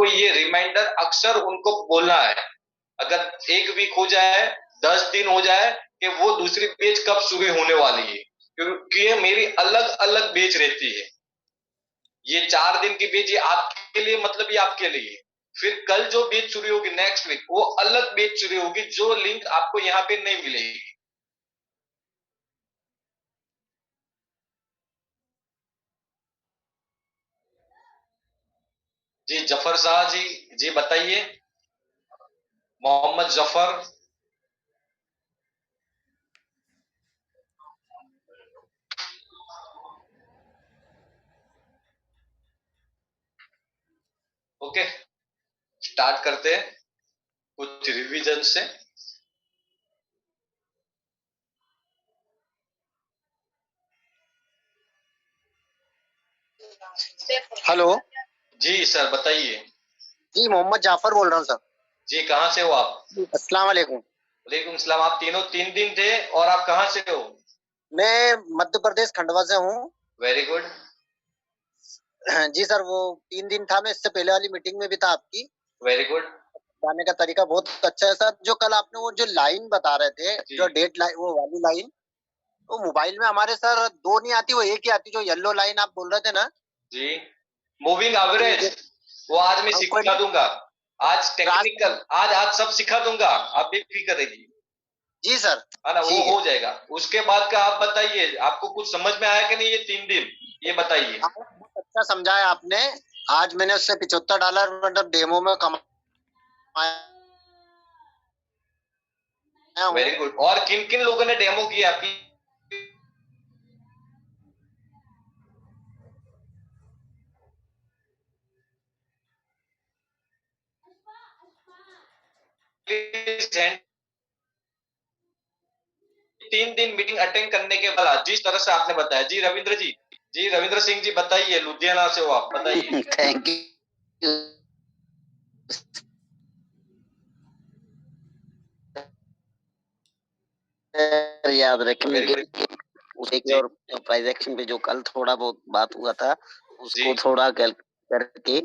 आपको ये रिमाइंडर अक्सर उनको बोलना है। अगर 1 वीक हो जाए, 10 दिन हो जाए कि वो दूसरी बैच कब शुरू होने वाली है, क्योंकि ये मेरी अलग अलग बैच रहती है। ये 4 दिन की बैच ये आपके लिए, मतलब ये आपके लिए। फिर कल जो बैच शुरू होगी नेक्स्ट वीक, वो अलग बैच शुरू होगी, जो लिंक आपको यहाँ पे नहीं मिलेगी। जी जफर शाह जी, जी बताइए। मोहम्मद जफर। ओके, स्टार्ट करते हैं कुछ रिवीजन से। हेलो जी सर बताइए। जी, मोहम्मद जाफर बोल रहा हूँ सर। जी कहाँ से हो आप? अस्सलाम वालेकुम। वालेकुम सलाम। आप तीनों 3 दिन थे, और आप कहाँ से हो? मैं मध्य प्रदेश खंडवा से हूँ। Very good. जी सर, वो 3 दिन था, मैं इससे पहले वाली मीटिंग में भी था आपकी। Very good. जाने का तरीका बहुत अच्छा है सर। जो कल आपने वो जो लाइन बता रहे थे, जो डेट लाइन, वो वाली लाइन, तो मोबाइल में हमारे सर दो नहीं आती, वो एक ही आती, जो येलो लाइन आप बोल रहे थे ना जी, मूविंग एवरेज, वो आज मैं सिखा दूंगा। आज टेक्निकल, आज सब सिखा दूंगा, आप बेफिक्र रहिए। जी सर, है ना, वो हो जाएगा। उसके बाद का आप बताइए, आपको कुछ समझ में आया कि नहीं ये 3 दिन, ये बताइए। बहुत अच्छा समझाया आपने। आज मैंने उससे $75 मतलब डेमो में कमाया। Very good. और किन किन लोगों ने डेमो किया आपकी? प्लीज 3 दिन मीटिंग अटेंड करने के बाद जिस तरह से आपने बताया। जी रविंद्र जी, जी रविंद्र सिंह जी बताइए, लुधियाना से हो आप, बताइए। Thank you. याद रखेंगे उसे की, और प्राइस एक्शन पे जो कल थोड़ा बहुत बात हुआ था, उसको थोड़ा करके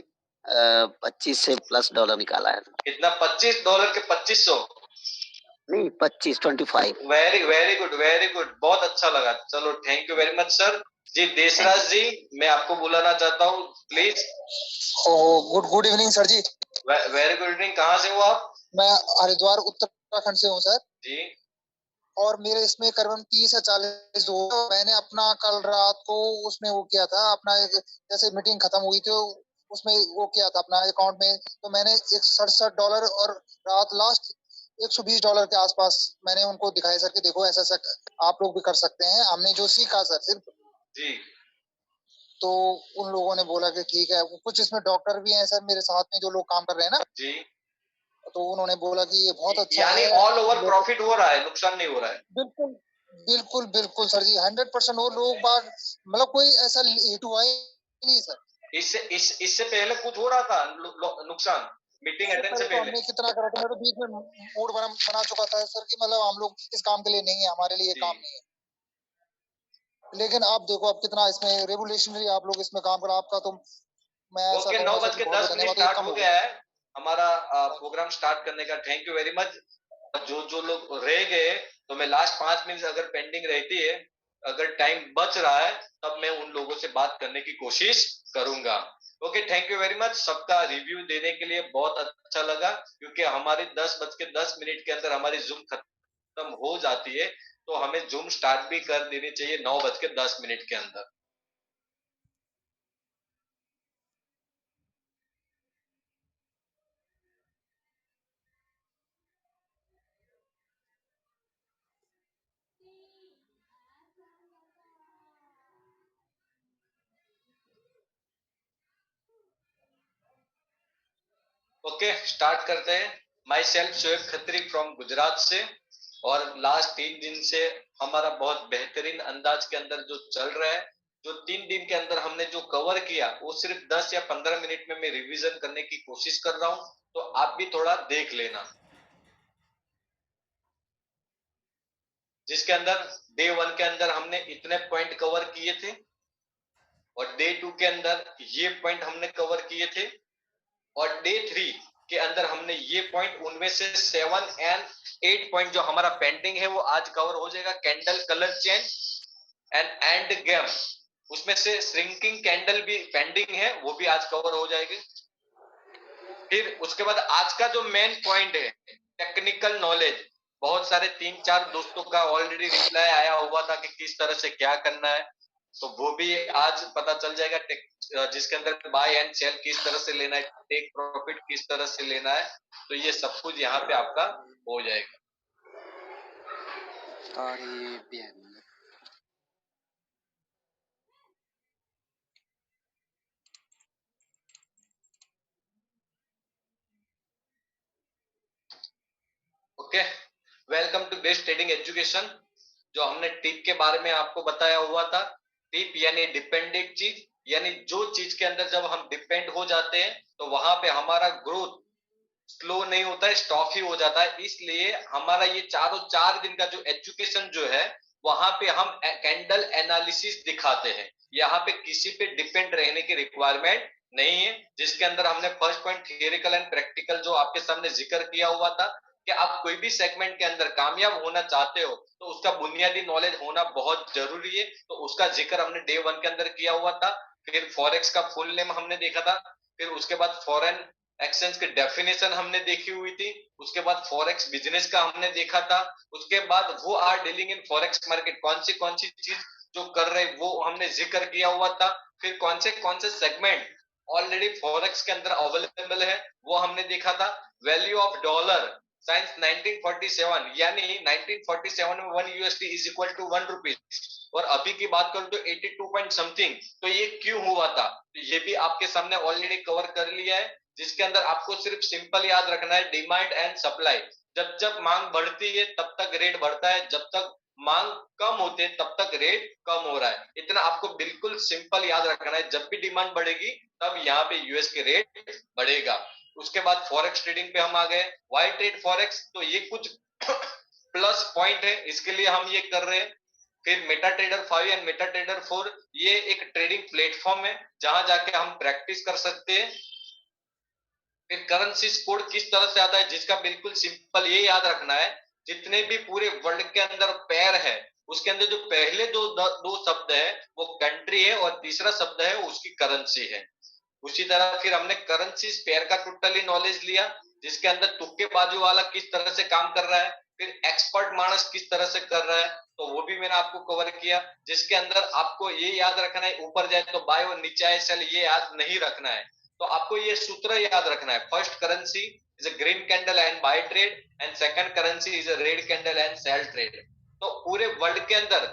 25 से प्लस डॉलर निकाला है। कितना? $25 के 2500? नहीं, 25। Very very good, very good, बहुत अच्छा लगा। चलो thank you very much sir. जी देशराज जी, मैं आपको बुलाना चाहता हूँ प्लीज। गुड इवनिंग सर जी। Very good evening. कहाँ से हो आप? मैं हरिद्वार उत्तराखंड से हूँ सर। जी। और मेरे इसमें करीबन 30 या 40 लोग। मैंने अपना कल रात को उसमें वो किया था अपना, एक जैसे मीटिंग खत्म हुई थी उसमें वो किया था अपना अकाउंट में, तो मैंने $67 और रात लास्ट $120 के आसपास मैंने उनको दिखाया सर कि देखो ऐसा ऐसा आप लोग भी कर सकते हैं। हमने जो सीखा सर सिर्फ जी। तो उन लोगों ने बोला कि ठीक है। कुछ इसमें डॉक्टर भी हैं सर मेरे साथ में जो लोग काम कर रहे हैं ना जी। तो उन्होंने बोला कि ये बहुत अच्छा यानी है। ऑल ओवर प्रॉफिट हो रहा है, नुकसान नहीं हो रहा है। बिल्कुल बिल्कुल बिल्कुल सर जी, 100%। वो लोग बाग मतलब कोई ऐसा हिट हुआ ही नहीं सर। इससे पहले कुछ हो रहा था नुकसान मीटिंग अटेंड से पहले? हमने कितना करा था, मैं तो बीच में मूड बना चुका था सर कि मतलब हम लोग इस काम के लिए नहीं है, हमारे लिए काम नहीं है। लेकिन आप देखो अब कितना इसमें रेवोल्यूशनरी आप लोग इसमें काम करो। आपका तो मैं ओके, 9:10 स्टार्ट हो गया है हमारा प्रोग्राम स्टार्ट करने का। Thank you very much. जो जो लोग रह गए, तो मैं लास्ट 5 मिनट अगर पेंडिंग रहती है, अगर टाइम बच रहा है, तब मैं उन लोगों से बात करने की कोशिश करूंगा। Okay, thank you very much. सबका रिव्यू देने के लिए बहुत अच्छा लगा, क्योंकि हमारे 10:10 के अंदर हमारी जूम खत्म हो जाती है, तो हमें जूम स्टार्ट भी कर देनी चाहिए 9:10 के अंदर। ओके, स्टार्ट करते हैं। My self Shoaib Khatri from Gujarat से। और लास्ट 3 दिन से हमारा बहुत बेहतरीन अंदाज के अंदर जो चल रहा है, जो 3 दिन के अंदर हमने जो कवर किया, वो सिर्फ 10 या 15 मिनट में मैं रिवीजन करने की कोशिश कर रहा हूं, तो आप भी थोड़ा देख लेना। जिसके अंदर डे 1 के अंदर हमने इतने पॉइंट कवर किए थे, और डे 2 के अंदर ये पॉइंट हमने कवर किए थे, और डे 3 के अंदर हमने ये पॉइंट, उनमें से 7 एंड 8 पॉइंट जो हमारा पेंडिंग है वो आज कवर हो जाएगा। Candle colour change end game, उसमें से श्रिंकिंग कैंडल भी पेंडिंग है, वो भी आज कवर हो जाएगी। फिर उसके बाद आज का जो मेन पॉइंट है टेक्निकल नॉलेज, बहुत सारे 3-4 दोस्तों का ऑलरेडी रिप्लाई आया हुआ था कि किस तरह से क्या करना है, तो वो भी आज पता चल जाएगा, जिसके अंदर बाय एंड सेल किस तरह से लेना है, टेक प्रॉफिट किस तरह से लेना है, तो ये सब कुछ यहाँ पे आपका हो जाएगा। Okay, welcome to best trading education. जो हमने टिप के बारे में आपको बताया हुआ था, टिप यानी डिपेंडेंट चीज, यानी जो चीज के अंदर जब हम डिपेंड हो जाते हैं तो वहां पे हमारा ग्रोथ स्लो नहीं होता है, स्टॉप ही हो जाता है। इसलिए हमारा ये चारों 4 दिन का जो एजुकेशन जो है, वहां पे हम कैंडल एनालिसिस दिखाते हैं। यहाँ पे किसी पे डिपेंड रहने की रिक्वायरमेंट नहीं है, जिसके अंदर हमने first point theoretical and practical जो आपके सामने जिक्र किया हुआ था कि आप कोई भी सेगमेंट के अंदर कामयाब होना चाहते हो तो उसका बुनियादी नॉलेज होना बहुत जरूरी है, तो उसका जिक्र हमने डे 1 के अंदर किया हुआ था। फिर फॉरेक्स का फुल नेम हमने देखा था, फिर उसके बाद फॉरेन एक्सचेंज की डेफिनेशन हमने देखी हुई थी, उसके बाद फॉरेक्स बिजनेस का हमने देखा था, उसके बाद वो are dealing in forex market, कौन सी चीज जो कर रहे वो हमने जिक्र किया हुआ था। फिर कौन से सेगमेंट ऑलरेडी फॉरेक्स के अंदर अवेलेबल है वो हमने देखा था। वैल्यू ऑफ डॉलर साइंस 1947, यानी 1947 में 1 USD is equal to 1 rupees, और अभी की बात करूं तो 82 पॉइंट समथिंग, तो ये क्यों हुआ था, तो ये भी आपके सामने ऑलरेडी कवर कर लिया है, जिसके अंदर आपको सिर्फ सिंपल याद रखना है डिमांड एंड सप्लाई। जब जब मांग बढ़ती है तब तक रेट बढ़ता है, जब तक मांग कम होती है तब तक रेट कम हो रहा है, इतना आपको बिल्कुल सिंपल याद रखना है। जब भी डिमांड बढ़ेगी तब यहाँ पे यूएस के रेट बढ़ेगा। उसके बाद फॉरेक्स ट्रेडिंग पे हम आ गए, वाई ट्रेड फॉरेक्स, तो ये कुछ प्लस पॉइंट है, इसके लिए हम ये कर रहे हैं। फिर Meta trader 5 and Meta trader 4, ये एक ट्रेडिंग प्लेटफॉर्म है जहां जाके हम प्रैक्टिस कर सकते हैं। फिर करेंसी कोड किस तरह से आता है, जिसका बिल्कुल सिंपल ये याद रखना है, जितने भी पूरे वर्ल्ड के अंदर पैर है उसके अंदर जो पहले दो शब्द है वो कंट्री है और तीसरा शब्द है उसकी करेंसी है। उसी तरह फिर हमने करेंसी पेयर का टोटली नॉलेज लिया, जिसके अंदर तुक्के बाजू वाला किस तरह से काम कर रहा है, फिर एक्सपर्ट मानस किस तरह से कर रहा है, तो वो भी मैंने आपको कवर किया। जिसके अंदर आपको ये याद रखना है, ऊपर जाए तो बाय और नीचे आए सेल, ये याद नहीं रखना है। तो आपको ये सूत्र याद रखना है, first currency is a green candle and buy trade, and second currency is a red candle and sell trade. तो पूरे वर्ल्ड के अंदर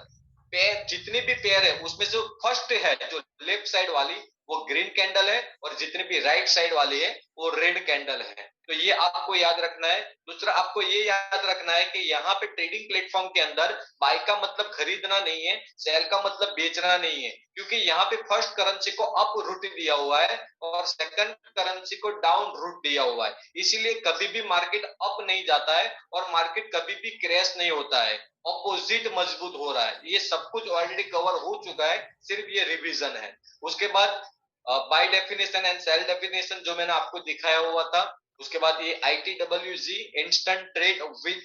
पेयर, जितनी भी पेयर है उसमें जो फर्स्ट है जो लेफ्ट साइड वाली वो ग्रीन कैंडल है, और जितनी भी राइट साइड वाली है वो रेड कैंडल है। तो ये आपको याद रखना है। दूसरा आपको ये याद रखना है कि यहाँ पे ट्रेडिंग प्लेटफॉर्म के अंदर बाय का मतलब खरीदना नहीं है, सेल का मतलब बेचना नहीं है, क्योंकि यहाँ पे फर्स्ट करेंसी को अप रूट दिया हुआ है और सेकंड करेंसी को डाउन रूट दिया हुआ है, इसीलिए कभी भी मार्केट अप नहीं जाता है और मार्केट कभी भी क्रैश नहीं होता है, ऑपोजिट मजबूत हो रहा है। ये सब कुछ ऑलरेडी कवर हो चुका है, सिर्फ ये रिवीजन है। उसके बाद buy definition and sell definition जो मैंने आपको दिखाया हुआ था। उसके बाद ये ITWG instant trade with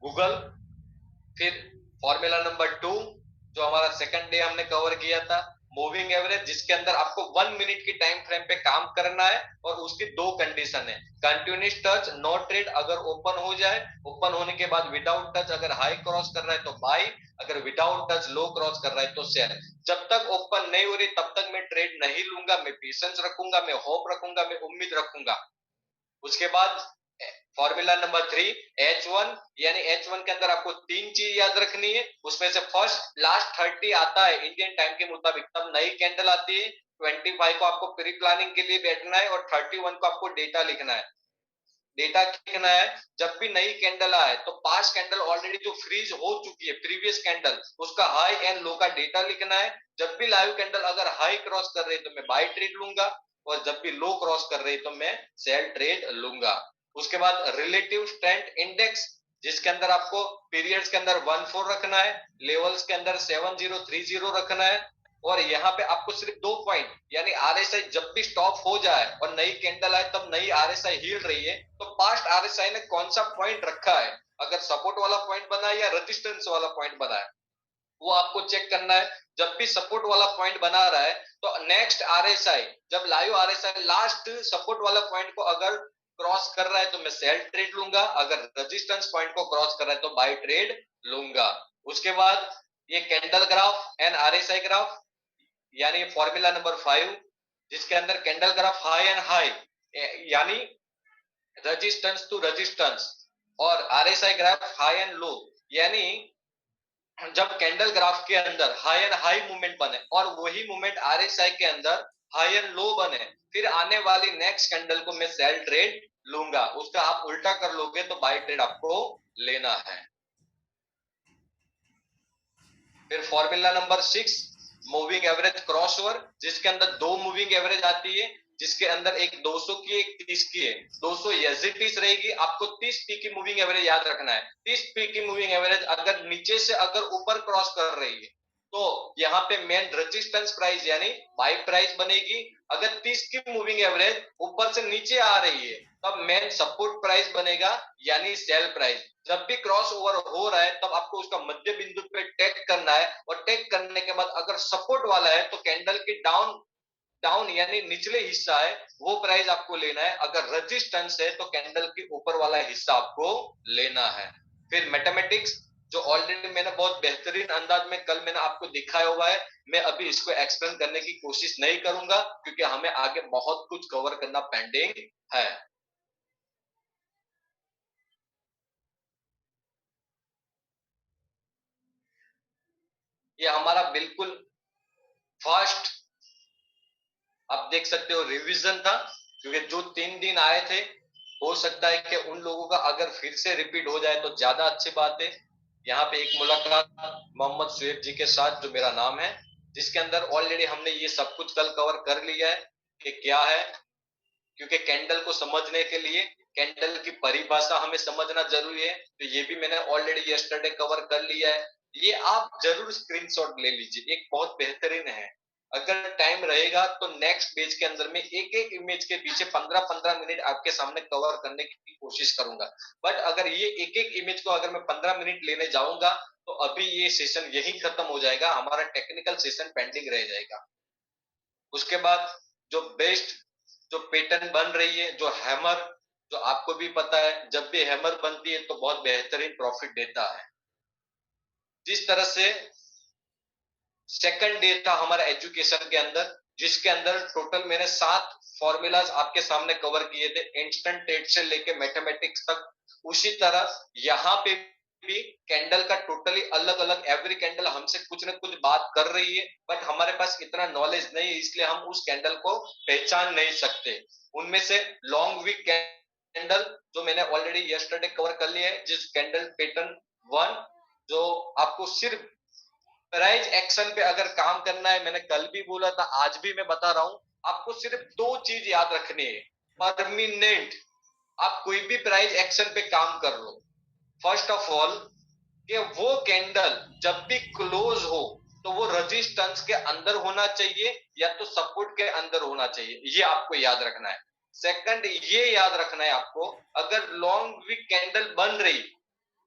Google. फिर फॉर्मूला नंबर 2 जो हमारा सेकंड डे हमने कवर किया था, मूविंग एवरेज, जिसके अंदर आपको 1 मिनट की टाइम फ्रेम पे काम करना है और उसकी 2 कंडीशन है, कंटिन्यूस टच नो ट्रेड, अगर ओपन हो जाए, ओपन होने के बाद विदाउट टच अगर हाई क्रॉस कर रहा है तो बाय, अगर विदाउट टच लो क्रॉस कर रहा है तो सेल। जब तक ओपन नहीं हो रही तब तक मैं ट्रेड नहीं लूंगा, मैं पेशेंस रखूंगा, मैं होप रखूंगा, मैं उम्मीद रखूंगा। उसके बाद फॉर्मूला नंबर 3 H1, यानी H1 के अंदर आपको 3 चीज याद रखनी है, उसमें से फर्स्ट लास्ट 30 आता है इंडियन टाइम के मुताबिक, तब नई कैंडल आती है, 25 को आपको प्री प्लानिंग के लिए बैठना है और 31 को आपको डेटा लिखना है। डेटा लिखना है, जब भी नई कैंडल आए तो पास्ट कैंडल ऑलरेडी जो फ्रीज हो चुकी है प्रीवियस कैंडल, उसका हाई एंड लो का डेटा लिखना है। जब भी लाइव कैंडल अगर हाई क्रॉस कर रही है तो मैं बाय ट्रेड लूंगा, और जब भी लो क्रॉस कर रही है तो मैं सेल ट्रेड लूंगा। उसके बाद रिलेटिव स्ट्रेंथ इंडेक्स, जिसके अंदर आपको पीरियड्स के अंदर 14 रखना है, लेवल्स के अंदर 7030 रखना है, और यहाँ पे आपको सिर्फ 2 पॉइंट, यानी आरएसआई जब भी स्टॉप हो जाए और नई कैंडल आए तब नई आरएसआई हिल रही है, तो पास्ट आरएसआई ने कौन सा पॉइंट रखा है, अगर सपोर्ट वाला पॉइंट बना है या रेजिस्टेंस वाला पॉइंट बना है, वो आपको चेक करना है। जब भी सपोर्ट वाला पॉइंट बना रहा है तो नेक्स्ट आरएसआई, जब लाइव आरएसआई लास्ट सपोर्ट वाला पॉइंट को अगर क्रॉस कर रहा है तो मैं सेल ट्रेड लूंगा, अगर रेजिस्टेंस पॉइंट को क्रॉस कर रहा है तो बाय ट्रेड लूंगा। उसके बाद ये candle graph and RSI graph, यानी फॉर्मूला नंबर 5, जिसके अंदर candle graph high and high यानी रेजिस्टेंस टू रेजिस्टेंस, और RSI graph high and low, यानी जब कैंडल ग्राफ के अंदर हाई एंड हाई मूवमेंट बने और वही मूवमेंट आरएसआई के अंदर हाई एंड लो बने, फिर आने वाली नेक्स्ट कैंडल को मैं सेल ट्रेड लूंगा। उसका आप उल्टा कर लोगे तो बाय ट्रेड आपको लेना है। फिर formula number 6, moving average crossover, जिसके अंदर 2 मूविंग एवरेज आती है, जिसके अंदर एक 200 की एक 30 की है। 200 एज इट इज रहेगी, आपको 30 पी की मूविंग एवरेज याद रखना है। 30 पी की मूविंग एवरेज अगर नीचे से अगर ऊपर क्रॉस कर रही है तो यहाँ पे मेन रेजिस्टेंस प्राइस यानी बाय प्राइस बनेगी। अगर 30 की मूविंग एवरेज ऊपर से नीचे आ रही है तब मेन सपोर्ट प्राइस बनेगा यानी सेल प्राइस। जब भी क्रॉस ओवर हो रहा है तब आपको उसका मध्य बिंदु पे टेक करना है, और टेक करने के बाद अगर सपोर्ट वाला है तो कैंडल की डाउन यानी निचले हिस्सा है वो प्राइस आपको लेना है, अगर रेजिस्टेंस है तो कैंडल के ऊपर वाला हिस्सा आपको लेना है। फिर मैथमेटिक्स, जो ऑलरेडी मैंने बहुत बेहतरीन अंदाज में कल मैंने आपको दिखाया हुआ है, मैं अभी इसको एक्सप्लेन करने की कोशिश नहीं करूंगा क्योंकि हमें आगे बहुत कुछ कवर करना पेंडिंग है। ये हमारा बिल्कुल फर्स्ट, आप देख सकते हो, रिवीजन था, क्योंकि जो 3 दिन आए थे हो सकता है कि उन लोगों का अगर फिर से रिपीट हो जाए तो ज्यादा अच्छी बात है। यहाँ पे एक मुलाकात मोहम्मद शुएब जी के साथ, जो मेरा नाम है, जिसके अंदर ऑलरेडी हमने ये सब कुछ कल कवर कर लिया है कि क्या है, क्योंकि कैंडल को समझने के लिए कैंडल की परिभाषा हमें समझना जरूरी है, तो ये भी मैंने ऑलरेडी यस्टरडे कवर कर लिया है। ये आप जरूर स्क्रीनशॉट ले लीजिए, एक बहुत बेहतरीन है। अगर टाइम रहेगा तो नेक्स्ट पेज के अंदर में एक एक इमेज के पीछे 15-15 मिनट आपके सामने कवर करने की कोशिश करूंगा, बट अगर ये एक एक इमेज को अगर मैं 15 मिनट लेने जाऊंगा तो अभी ये सेशन यही खत्म हो जाएगा, हमारा टेक्निकल सेशन पेंडिंग रह जाएगा। उसके बाद जो बेस्ट जो पैटर्न बन रही है, जो हैमर, जो आपको भी पता है जब भी हैमर बनती है तो बहुत बेहतरीन प्रॉफिट देता है। जिस तरह से सेकंड डे था हमारा एजुकेशन के अंदर, जिसके अंदर टोटल मैंने 7 फॉर्मूलाज आपके सामने कवर किए थे, इंस्टेंट ट्रेड से लेके मैथमेटिक्स तक। उसी तरह यहाँ पे भी कैंडल का टोटली अलग अलग, एवरी कैंडल हमसे कुछ ना कुछ बात कर रही है, बट हमारे पास इतना नॉलेज नहीं है, इसलिए हम उस कैंडल को पहचान नहीं सकते। उनमें से लॉन्ग वीक कैंडल जो मैंने ऑलरेडी यस्टरडे कवर कर लिया है, जिस कैंडल पैटर्न 1 जो आपको सिर्फ प्राइस एक्शन पे अगर काम करना है, मैंने कल भी बोला था, आज भी मैं बता रहा हूं, आपको सिर्फ 2 चीज याद रखनी है परमानेंट। आप कोई भी प्राइस एक्शन पे काम कर लो, फर्स्ट ऑफ ऑल कि वो कैंडल जब भी क्लोज हो तो वो रेजिस्टेंस के अंदर होना चाहिए या तो सपोर्ट के अंदर होना चाहिए, ये आपको याद रखना है। सेकंड ये याद रखना है आपको, अगर लॉन्ग वीक कैंडल बन रही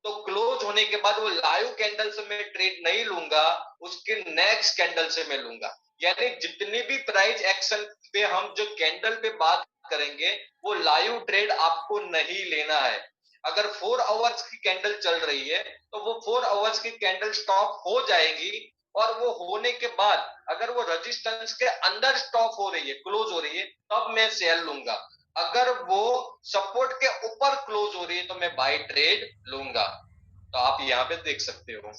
तो क्लोज होने के बाद वो लाइव कैंडल से मैं ट्रेड नहीं लूंगा, उसके नेक्स्ट कैंडल से मैं लूंगा। यानी जितनी भी प्राइस एक्शन पे हम जो कैंडल पे बात करेंगे वो लाइव ट्रेड आपको नहीं लेना है। अगर 4 आवर्स की कैंडल चल रही है तो वो 4 आवर्स की कैंडल स्टॉप हो जाएगी, और वो होने के बाद अगर वो रेजिस्टेंस के अंदर स्टॉप हो रही है, क्लोज हो रही है, तब मैं सेल लूंगा। अगर वो सपोर्ट के ऊपर क्लोज हो रही है तो मैं बाय ट्रेड लूंगा। तो आप यहाँ पे देख सकते हो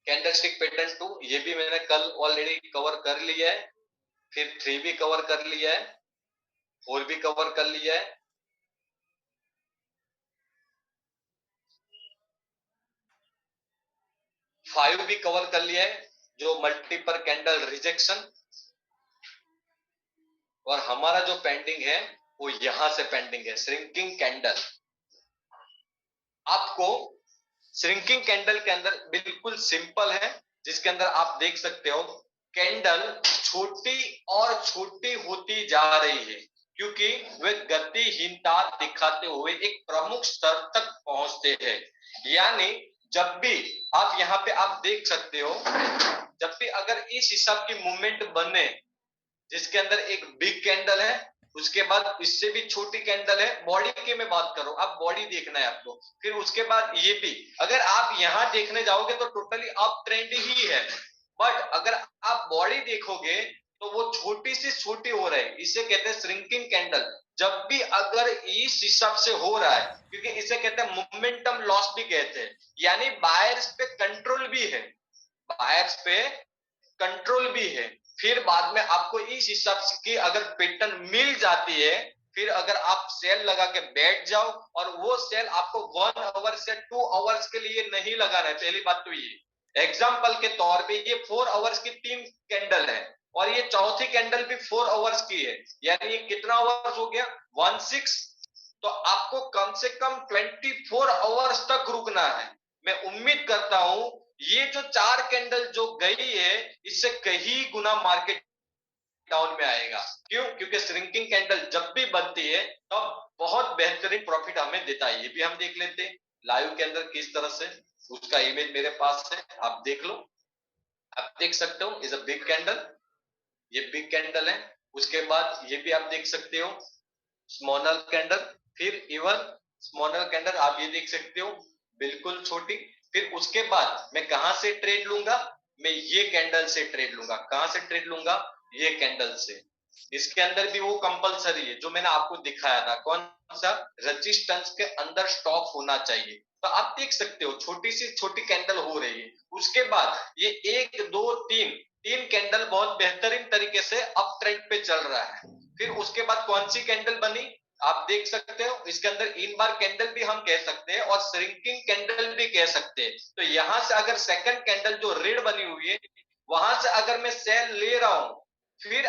कैंडलस्टिक पैटर्न 2, ये भी मैंने कल ऑलरेडी कवर कर लिया है। फिर 3 भी कवर कर लिया है, 4 भी कवर कर लिया है, 5 भी कवर कर लिया है, जो मल्टीपल कैंडल रिजेक्शन। और हमारा जो पेंडिंग है वो यहां से पेंडिंग है, श्रिंकिंग कैंडल। आपको श्रिंकिंग कैंडल के अंदर बिल्कुल सिंपल है, जिसके अंदर आप देख सकते हो कैंडल छोटी और छोटी होती जा रही है, क्योंकि वे गतिहीनता दिखाते हुए एक प्रमुख स्तर तक पहुंचते हैं। यानी जब भी आप यहाँ पे आप देख सकते हो, जब भी अगर इस हिसाब की मूवमेंट बने जिसके अंदर एक बिग कैंडल है, उसके बाद इससे भी छोटी कैंडल है, बॉडी की मैं बात करूं, आप बॉडी देखना है आपको, फिर उसके बाद ये भी अगर आप यहां देखने जाओगे तो टोटली अप ट्रेंड ही है, बट अगर आप बॉडी देखोगे तो वो छोटी सी छोटी हो रही है, इसे कहते हैं श्रिंकिंग कैंडल। जब भी अगर इस हिसाब से हो रहा है, क्योंकि इसे कहते हैं मोमेंटम लॉस भी कहते हैं, यानी बायर्स पे कंट्रोल भी है, बायर्स पे कंट्रोल भी है, फिर बाद में आपको इस हिसाब की अगर पैटर्न मिल जाती है, फिर अगर आप सेल लगा के बैठ जाओ, और वो सेल आपको 1 आवर से 2 आवर्स के लिए नहीं लगाना है। पहली बात तो ये एग्जांपल के तौर पे ये 4 आवर्स की 3 कैंडल है, और ये चौथी कैंडल भी 4 आवर्स की है, यानी ये कितना आवर्स हो गया 16। तो आपको कम से कम 24 आवर्स तक रुकना है। मैं उम्मीद करता हूं ये जो 4 कैंडल जो गई है, इससे कहीं गुना मार्केट डाउन में आएगा। क्यों? क्योंकि श्रिंकिंग कैंडल जब भी बनती है तब बहुत बेहतरीन प्रॉफिट हमें देता है। ये भी हम देख लेते हैं लाइव के अंदर किस तरह से, उसका इमेज मेरे पास है, आप देख लो। आप देख सकते हो इज अ बिग कैंडल, ये बिग कैंडल है। उसके बाद ये भी आप देख सकते हो स्मॉलर कैंडल, फिर इवन स्मॉलर कैंडल आप ये देख सकते हो बिल्कुल छोटी। फिर उसके बाद मैं कहां से ट्रेड लूंगा, मैं ये कैंडल से ट्रेड लूंगा। कहां से ट्रेड लूंगा? ये कैंडल से। इसके अंदर भी वो कंपलसरी है जो मैंने आपको दिखाया था, कौन सा? रेजिस्टेंस के अंदर स्टॉप होना चाहिए। तो आप देख सकते हो छोटी सी छोटी कैंडल हो रही है। उसके बाद ये 1 2 3 कैंडल बहुत बेहतरीन तरीके से अप ट्रेंड पे चल रहा है। फिर उसके बाद कौन सी कैंडल बनी, आप देख सकते हो इसके अंदर इन बार कैंडल भी हम कह सकते हैं और श्रिंकिंग कैंडल भी कह सकते हैं। तो यहां से अगर सेकंड कैंडल जो रेड बनी हुई है, वहां से अगर मैं सेल ले रहा हूं, फिर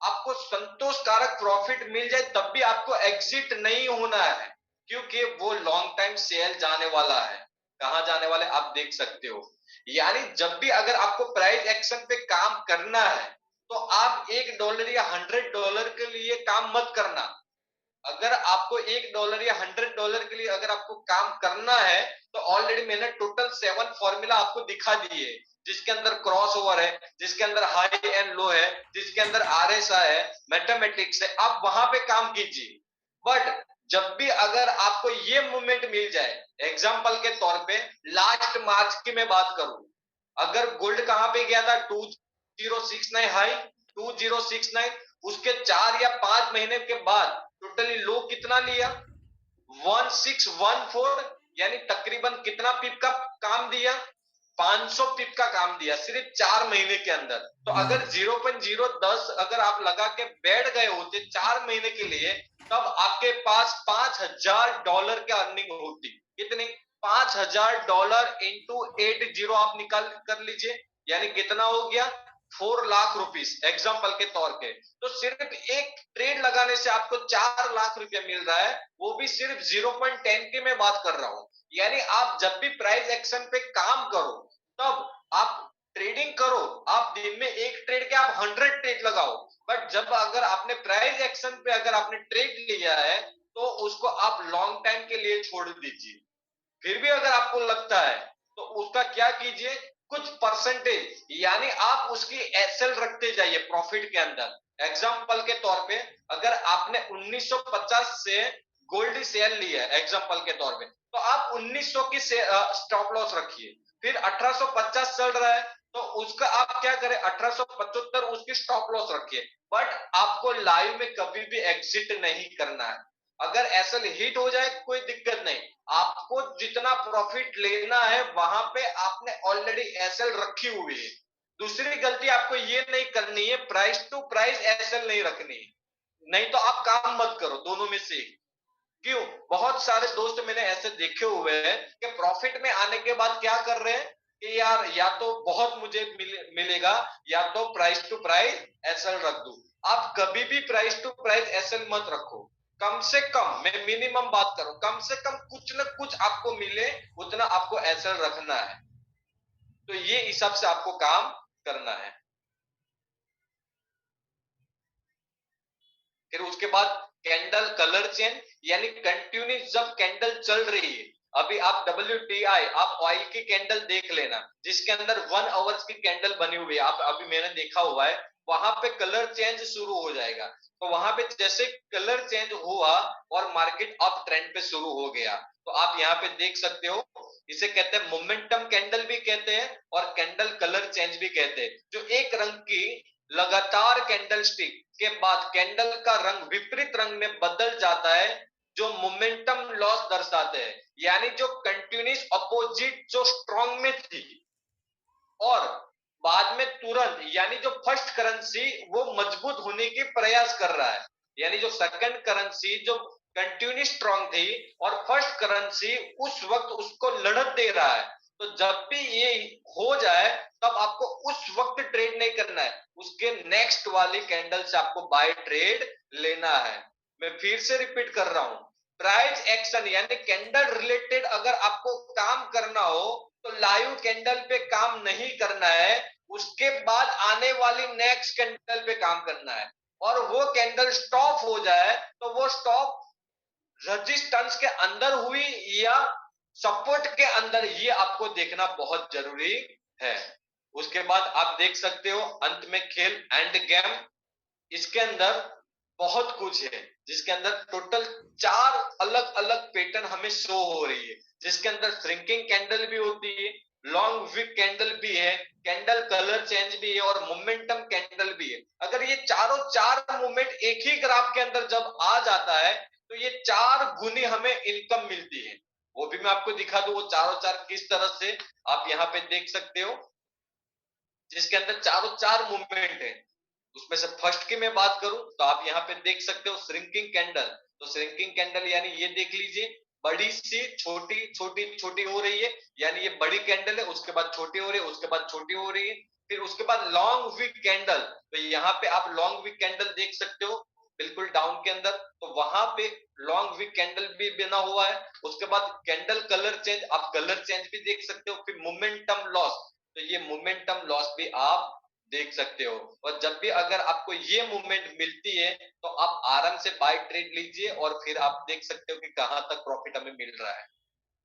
आपको संतोषकारक प्रॉफिट मिल जाए तब भी आपको एग्जिट नहीं होना है, क्योंकि वो लॉन्ग टाइम सेल जाने वाला है। कहां जाने वाले आप देख सकते हो। यानी जब भी अगर आपको प्राइस एक्शन पे काम करना है तो आप $1 या $100 के लिए काम मत करना। अगर आपको $1 या $100 के लिए अगर आपको काम करना है तो ऑलरेडी मैंने टोटल 7 फॉर्मूला आपको दिखा दिए, जिसके अंदर क्रॉस ओवर है, जिसके अंदर हाई एंड लो है, जिसके अंदर आरएसआई है, मैथमेटिक्स है, आप वहां पे काम कीजिए। बट जब भी अगर आपको ये मूवमेंट मिल जाए, एग्जांपल के तौर पे लास्ट मार्च की मैं बात करूं, अगर गोल्ड कहां पे गया था 2069 हाई 2069, उसके 4 या 5 महीने के बाद टोटली लो कितना लिया 1614, यानी तकरीबन कितना पिप का काम दिया 500 पिप का काम दिया सिर्फ 4 महीने के अंदर। तो अगर 0.010 अगर आप लगा के बैठ गए होते 4 महीने के लिए, तब आपके पास $5000 की अर्निंग होती। कितनी? $5000 इंटू 80 आप निकाल कर लीजिए, यानी कितना हो गया 4 लाख रुपीस एग्जाम्पल के तौर पे। तो सिर्फ एक ट्रेड लगाने से आपको 4 लाख रुपया मिल रहा है, वो भी सिर्फ 0.10 की मैं बात कर रहा हूं। यानी आप जब भी प्राइस एक्शन पे काम करो तब आप ट्रेडिंग करो, आप दिन में एक ट्रेड के आप 100 ट्रेड लगाओ, बट जब अगर आपने प्राइस एक्शन पे अगर आपने ट्रेड लिया है तो उसको आप लॉन्ग टाइम के लिए छोड़ दीजिए। फिर भी अगर आपको लगता है तो उसका क्या कीजिए, कुछ परसेंटेज यानी आप उसकी एसएल रखते जाइए प्रॉफिट के अंदर। एग्जांपल के तौर पे अगर आपने 1950 से गोल्ड सेल लिया है एग्जांपल के तौर पे, तो आप 1900 की स्टॉप लॉस रखिए। फिर 1850 चल रहा है तो उसका आप क्या करें 1875 उसकी स्टॉप लॉस रखिए। बट आपको लाइव में कभी भी एग्जिट नहीं करना है। अगर एसएल हिट हो जाए कोई दिक्कत नहीं, आपको जितना प्रॉफिट लेना है वहां पे आपने ऑलरेडी एसएल रखी हुई है। दूसरी गलती आपको ये नहीं करनी है, प्राइस टू प्राइस एसएल नहीं रखनी है, नहीं तो आप काम मत करो दोनों में से। क्यों? बहुत सारे दोस्त मैंने ऐसे देखे हुए हैं कि प्रॉफिट में आने के बाद क्या कर रहे हैं कि यार या तो बहुत मुझे मिलेगा या तो प्राइस टू प्राइस एसएल रख दूं। आप कभी भी प्राइस टू प्राइस एसएल मत रखो। कम से कम मैं मिनिमम बात करूं, कम से कम कुछ न कुछ आपको मिले उतना आपको एसएल रखना है। तो ये हिसाब से आपको काम करना है। फिर उसके बाद कैंडल कलर चेंज, यानी कंटिन्यूस जब कैंडल चल रही है, अभी आप WTI आप ऑयल की कैंडल देख लेना जिसके अंदर 1 आवर्स की कैंडल बनी हुई है, आप अभी मैंने देखा हुआ है, वहां पे कलर चेंज शुरू हो जाएगा। तो वहां पे जैसे कलर चेंज हुआ और मार्केट अप ट्रेंड पे शुरू हो गया, तो आप यहाँ पे देख सकते हो, इसे कहते हैं मोमेंटम कैंडल भी कहते हैं और कैंडल कलर चेंज भी कहते हैं। जो एक रंग की लगातार कैंडल स्टिक के बाद कैंडल का रंग विपरीत रंग में बदल जाता है, जो मोमेंटम लॉस दर्शाते हैं, यानी जो कंटिन्यूस अपोजिट जो स्ट्रॉन्ग में थी और बाद में तुरंत, यानी जो फर्स्ट करेंसी वो मजबूत होने की प्रयास कर रहा है, यानी जो सेकंड करेंसी जो कंटिन्यू स्ट्रॉन्ग थी और फर्स्ट करेंसी उस वक्त उसको लड़त दे रहा है। तो जब भी ये हो जाए तब आपको उस वक्त ट्रेड नहीं करना है, उसके नेक्स्ट वाली कैंडल से आपको बाय ट्रेड लेना है। मैं फिर से रिपीट कर रहा हूं, प्राइस एक्शन यानी कैंडल रिलेटेड अगर आपको काम करना हो तो लाइव कैंडल पे काम नहीं करना है, उसके बाद आने वाली नेक्स्ट कैंडल पे काम करना है। और वो कैंडल स्टॉप हो जाए तो वो स्टॉप रेजिस्टेंस के अंदर हुई या सपोर्ट के अंदर, ये आपको देखना बहुत जरूरी है। उसके बाद आप देख सकते हो अंत में खेल एंड गेम, इसके अंदर बहुत कुछ है, जिसके अंदर टोटल 4 अलग अलग पैटर्न हमें शो हो रही है, जिसके अंदर श्रिंकिंग कैंडल भी होती है, लॉन्ग विक कैंडल भी है, कैंडल कलर चेंज भी है और मोमेंटम कैंडल भी है। अगर ये चारों 4 मूवमेंट एक ही ग्राफ के अंदर जब आ जाता है तो ये 4 गुनी हमें इनकम मिलती है। वो भी मैं आपको दिखा दूं वो चारों 4 किस तरह से, आप यहाँ पे देख सकते हो, जिसके अंदर चारों 4 मूवमेंट है। उसमें से फर्स्ट की मैं बात करूं तो आप यहाँ पे देख सकते हो श्रिंकिंग कैंडल। तो श्रिंकिंग कैंडल यानी ये देख लीजिए, बड़ी सी छोटी छोटी छोटी हो रही है, यानी ये बड़ी कैंडल है, उसके बाद छोटी हो रही है, उसके बाद छोटी हो रही है, फिर उसके बाद लॉन्ग विक कैंडल। तो यहाँ पे आप लॉन्ग विक कैंडल देख सकते हो बिल्कुल डाउन के अंदर, तो वहां पे लॉन्ग विक कैंडल भी बना हुआ है। उसके बाद कैंडल कलर चेंज, आप कलर चेंज भी देख सकते हो। फिर मोमेंटम लॉस, तो ये मोमेंटम लॉस भी आप देख सकते हो। और जब भी अगर आपको ये मूवमेंट मिलती है तो आप आराम से बाय ट्रेड लीजिए और फिर आप देख सकते हो कि कहां तक प्रॉफिट हमें मिल रहा है।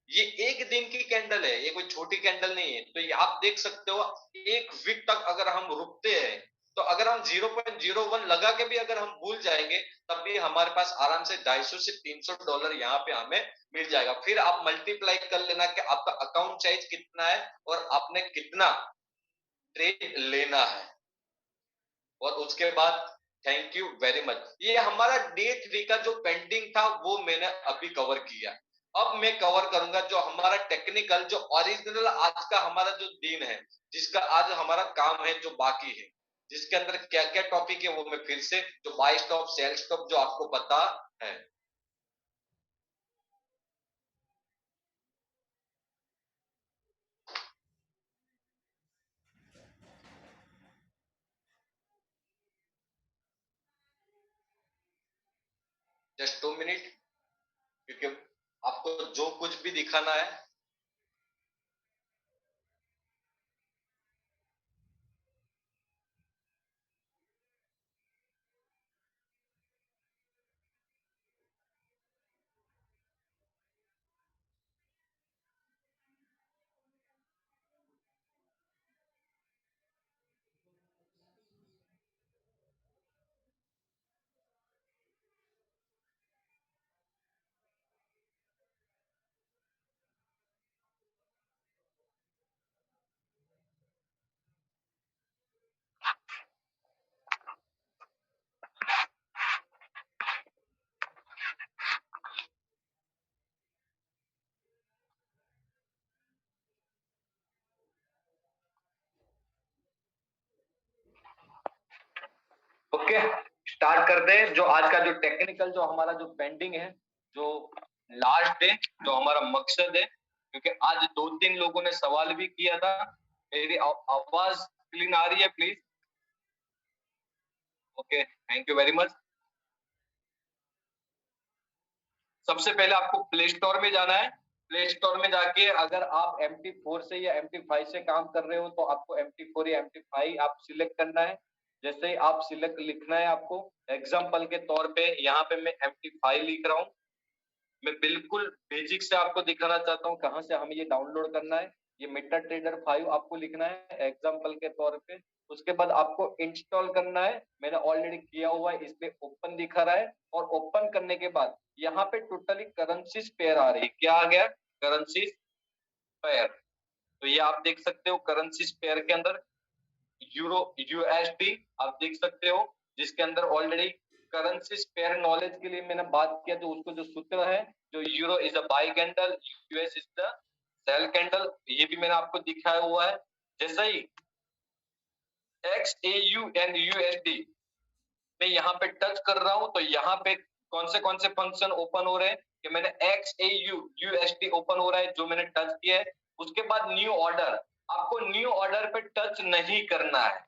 ये एक दिन की कैंडल है, ये कोई छोटी कैंडल नहीं है। तो ये आप देख सकते हो एक वीक तक अगर हम रुकते हैं तो अगर हम 0.01 लगा के भी अगर हम भूल जाएंगे तब भी हमारे पास आराम से $250 से $300 यहाँ पे हमें मिल जाएगा। फिर आप मल्टीप्लाई कर लेना कि आपका अकाउंट साइज कितना है और आपने कितना ट्रेड लेना है। और उसके बाद थैंक यू वेरी मच। ये हमारा डे 3 का जो पेंडिंग था वो मैंने अभी कवर किया। अब मैं कवर करूंगा जो हमारा टेक्निकल, जो ओरिजिनल आज का हमारा जो दिन है, जिसका आज हमारा काम है, जो बाकी है, जिसके अंदर क्या क्या टॉपिक है वो मैं फिर से, जो बाय स्टॉप सेल स्टॉप जो आपको पता है। जस्ट 2 मिनट, क्योंकि आपको जो कुछ भी दिखाना है। ओके, स्टार्ट करते हैं। जो आज का जो टेक्निकल जो हमारा जो पेंडिंग है, जो लास्ट डे, जो हमारा मकसद है, क्योंकि आज 2-3 लोगों ने सवाल भी किया था। मेरी आवाज क्लीन आ रही है please? Okay, thank you very much. सबसे पहले आपको प्ले स्टोर में जाना है। प्ले स्टोर में जाके अगर आप MT4 से या MT5 से काम कर रहे हो तो आपको MT4 या MT5 आप सिलेक्ट करना है। जैसे ही आप सिलेक्ट लिखना है आपको, एग्जाम्पल के तौर पे यहाँ पे मैं MT5 लिख रहा हूँ। मैं बिल्कुल बेसिक से आपको दिखाना चाहता हूँ कहाँ से हमें ये डाउनलोड करना है। ये MetaTrader 5 आपको लिखना है एग्जाम्पल के तौर पे। उसके बाद आपको इंस्टॉल करना है। मैंने ऑलरेडी किया हुआ है, इस पे ओपन दिखा रहा है। और ओपन करने के बाद यहाँ पे टोटली करेंसीज पेयर आ रही है। क्या आ गया? Currencies pair. तो ये आप देख सकते हो करेंसीज पेयर के अंदर यूरो USD आप देख सकते हो, जिसके अंदर ऑलरेडी करेंसी पेयर नॉलेज के लिए मैंने बात किया। तो उसको जो सूत्र है, जो euro is a buy candle, US is the sell candle, ये भी मैंने आपको दिखाया हुआ है। जैसे ही XAU एंड USD मैं यहाँ पे टच कर रहा हूं तो यहाँ पे कौन से फंक्शन ओपन हो रहे हैं कि मैंने XAU USD ओपन हो रहा है जो मैंने टच किया है। उसके बाद न्यू ऑर्डर, आपको न्यू ऑर्डर पे टच नहीं करना है।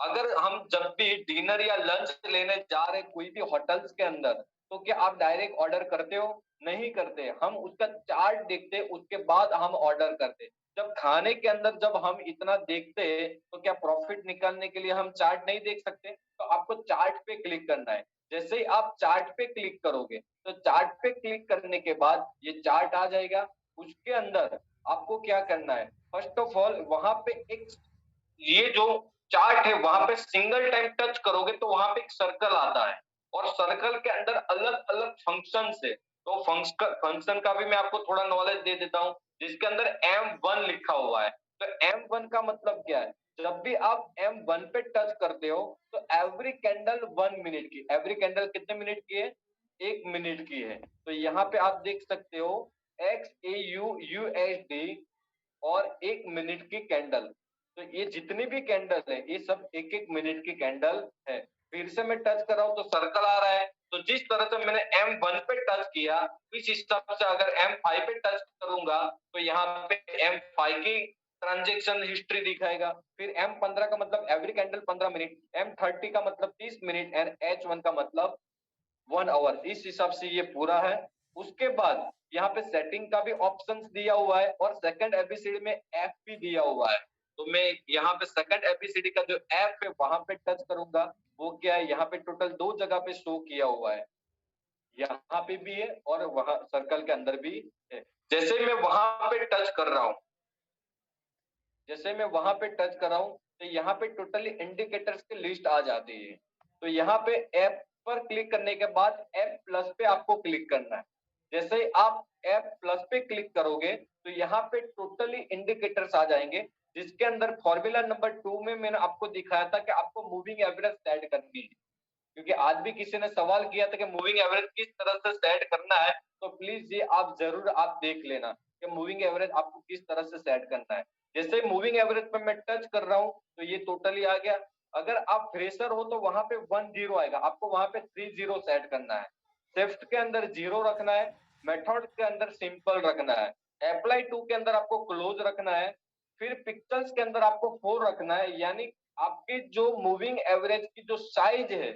अगर हम जब भी डिनर या लंच लेने जा रहे कोई भी होटल्स के अंदर, तो क्या आप डायरेक्ट ऑर्डर करते हो? नहीं करते। हम उसका चार्ट देखते, उसके बाद हम ऑर्डर करते। जब खाने के अंदर जब हम इतना देखते तो क्या प्रॉफिट निकालने के लिए हम चार्ट नहीं देख सकते? तो आपको चार्ट पे क्लिक करना है। जैसे ही आप चार्ट पे क्लिक करोगे तो चार्ट पे क्लिक करने के बाद ये चार्ट आ जाएगा। उसके अंदर आपको क्या करना है, फर्स्ट ऑफ ऑल वहां पे एक ये जो चार्ट है वहां पे सिंगल टाइम टच करोगे तो वहां पे एक सर्कल आता है और सर्कल के अंदर अलग अलग फंक्शन है। तो फंक्शन का भी मैं आपको थोड़ा नॉलेज दे देता हूँ, जिसके अंदर M1 लिखा हुआ है। तो M1 का मतलब क्या है? जब भी आप M1 पे टच करते हो तो एवरी कैंडल 1 मिनट की, एवरी कैंडल कितने मिनट की है? 1 मिनट की है। तो यहाँ पे आप देख सकते हो XAU USD और 1 मिनट की कैंडल। तो ये जितनी भी कैंडल है ये सब 1-1 मिनट की कैंडल है। फिर से मैं टच कर रहा हूं तो सर्कल आ रहा है। तो जिस तरह से मैंने M1 पे टच किया, इस हिसाब से अगर M5 पे टच करूंगा तो यहाँ पे M5 की ट्रांजेक्शन हिस्ट्री दिखाएगा। फिर M15 का मतलब एवरी कैंडल 15 मिनट, M30 का मतलब 30 मिनट एंड H1 का मतलब 1 आवर। इस हिसाब से ये पूरा है। उसके बाद यहाँ पे सेटिंग का भी ऑप्शंस दिया हुआ है और सेकंड एबीसीडी में एफ भी दिया हुआ है। तो मैं यहाँ पे सेकंड एबीसीडी का जो एफ है वहां पे टच करूंगा। वो क्या है, यहाँ पे टोटल 2 जगह पे शो किया हुआ है, यहाँ पे भी है और वहां सर्कल के अंदर भी है। जैसे मैं वहां पे टच कर रहा हूँ, जैसे मैं वहां पे टच कर रहा हूँ तो यहाँ पे टोटली इंडिकेटर्स की लिस्ट आ जाती है। तो यहाँ पे ऐप पर क्लिक करने के बाद ऐप प्लस पे आपको क्लिक करना है। जैसे ही आप ऐप प्लस पे क्लिक करोगे तो यहाँ पे टोटली इंडिकेटर्स आ जाएंगे, जिसके अंदर फॉर्मूला नंबर 2 में मैंने आपको दिखाया था कि आपको मूविंग एवरेज सेट करनी है। क्योंकि आज भी किसी ने सवाल किया था कि मूविंग एवरेज किस तरह से सेट करना है, तो प्लीज ये आप जरूर आप देख लेना कि मूविंग एवरेज आपको किस तरह से सेट करना है। जैसे मूविंग एवरेज पे मैं टच कर रहा हूँ तो ये टोटली आ गया। अगर आप फ्रेशर हो तो वहां पे 10 आएगा, आपको वहां पे 30 सेट करना है। शिफ्ट के अंदर 0 रखना है, मेथड के अंदर सिंपल रखना है, अप्लाई टू के अंदर आपको क्लोज रखना है, फिर पिक्चर्स के अंदर आपको 4 रखना है। यानी आपकी जो मूविंग एवरेज की जो साइज है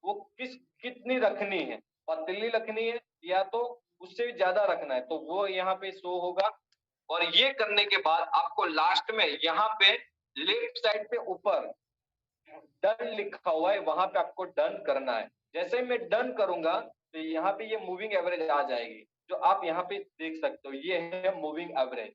वो कितनी रखनी है, पतली रखनी है या तो उससे भी ज्यादा रखना है, तो वो यहाँ पे शो होगा। और ये करने के बाद आपको लास्ट में यहाँ पे लेफ्ट साइड पे ऊपर डन लिखा हुआ है, वहां पे आपको डन करना है। जैसे ही मैं डन करूंगा तो यहाँ पे ये मूविंग एवरेज आ जाएगी, जो आप यहाँ पे देख सकते हो। ये है मूविंग एवरेज।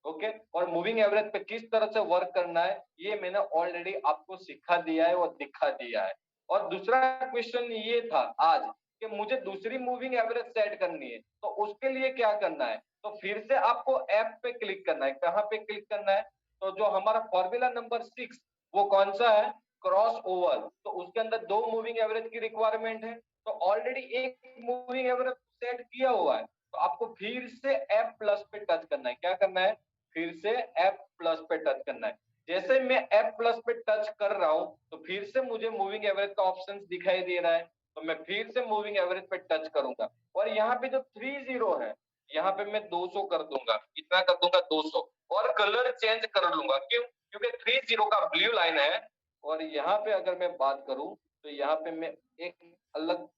ओके, और मूविंग एवरेज पे किस तरह से वर्क करना है ये मैंने ऑलरेडी आपको सिखा दिया है और दिखा दिया है। और दूसरा क्वेश्चन ये था आज कि मुझे दूसरी मूविंग एवरेज सेट करनी है, तो उसके लिए क्या करना है? तो फिर से आपको ऐप पे क्लिक करना है। कहाँ पे क्लिक करना है? तो जो हमारा फॉर्मूला नंबर 6 वो कौन सा है? Cross over. तो उसके अंदर 2 मूविंग एवरेज की रिक्वायरमेंट है, तो ऑलरेडी एक मूविंग एवरेज सेट किया हुआ है। तो आपको फिर से एफ प्लस पे टच करना है। क्या करना है? फिर से एफ प्लस पे टच करना है। जैसे मैं एफ प्लस पे टच कर रहा हूं तो फिर से मुझे मूविंग एवरेज का ऑप्शन दिखाई दे रहा है, तो मैं फिर से मूविंग एवरेज पे टच करूंगा और यहाँ पे जो 30 है यहाँ पे मैं 200 कर दूंगा। कितना कर दूंगा? 200। और कलर चेंज कर लूंगा। क्यों? क्योंकि 30 का ब्लू लाइन है और यहाँ पे अगर मैं बात करूं तो यहाँ पे मैं एक अलग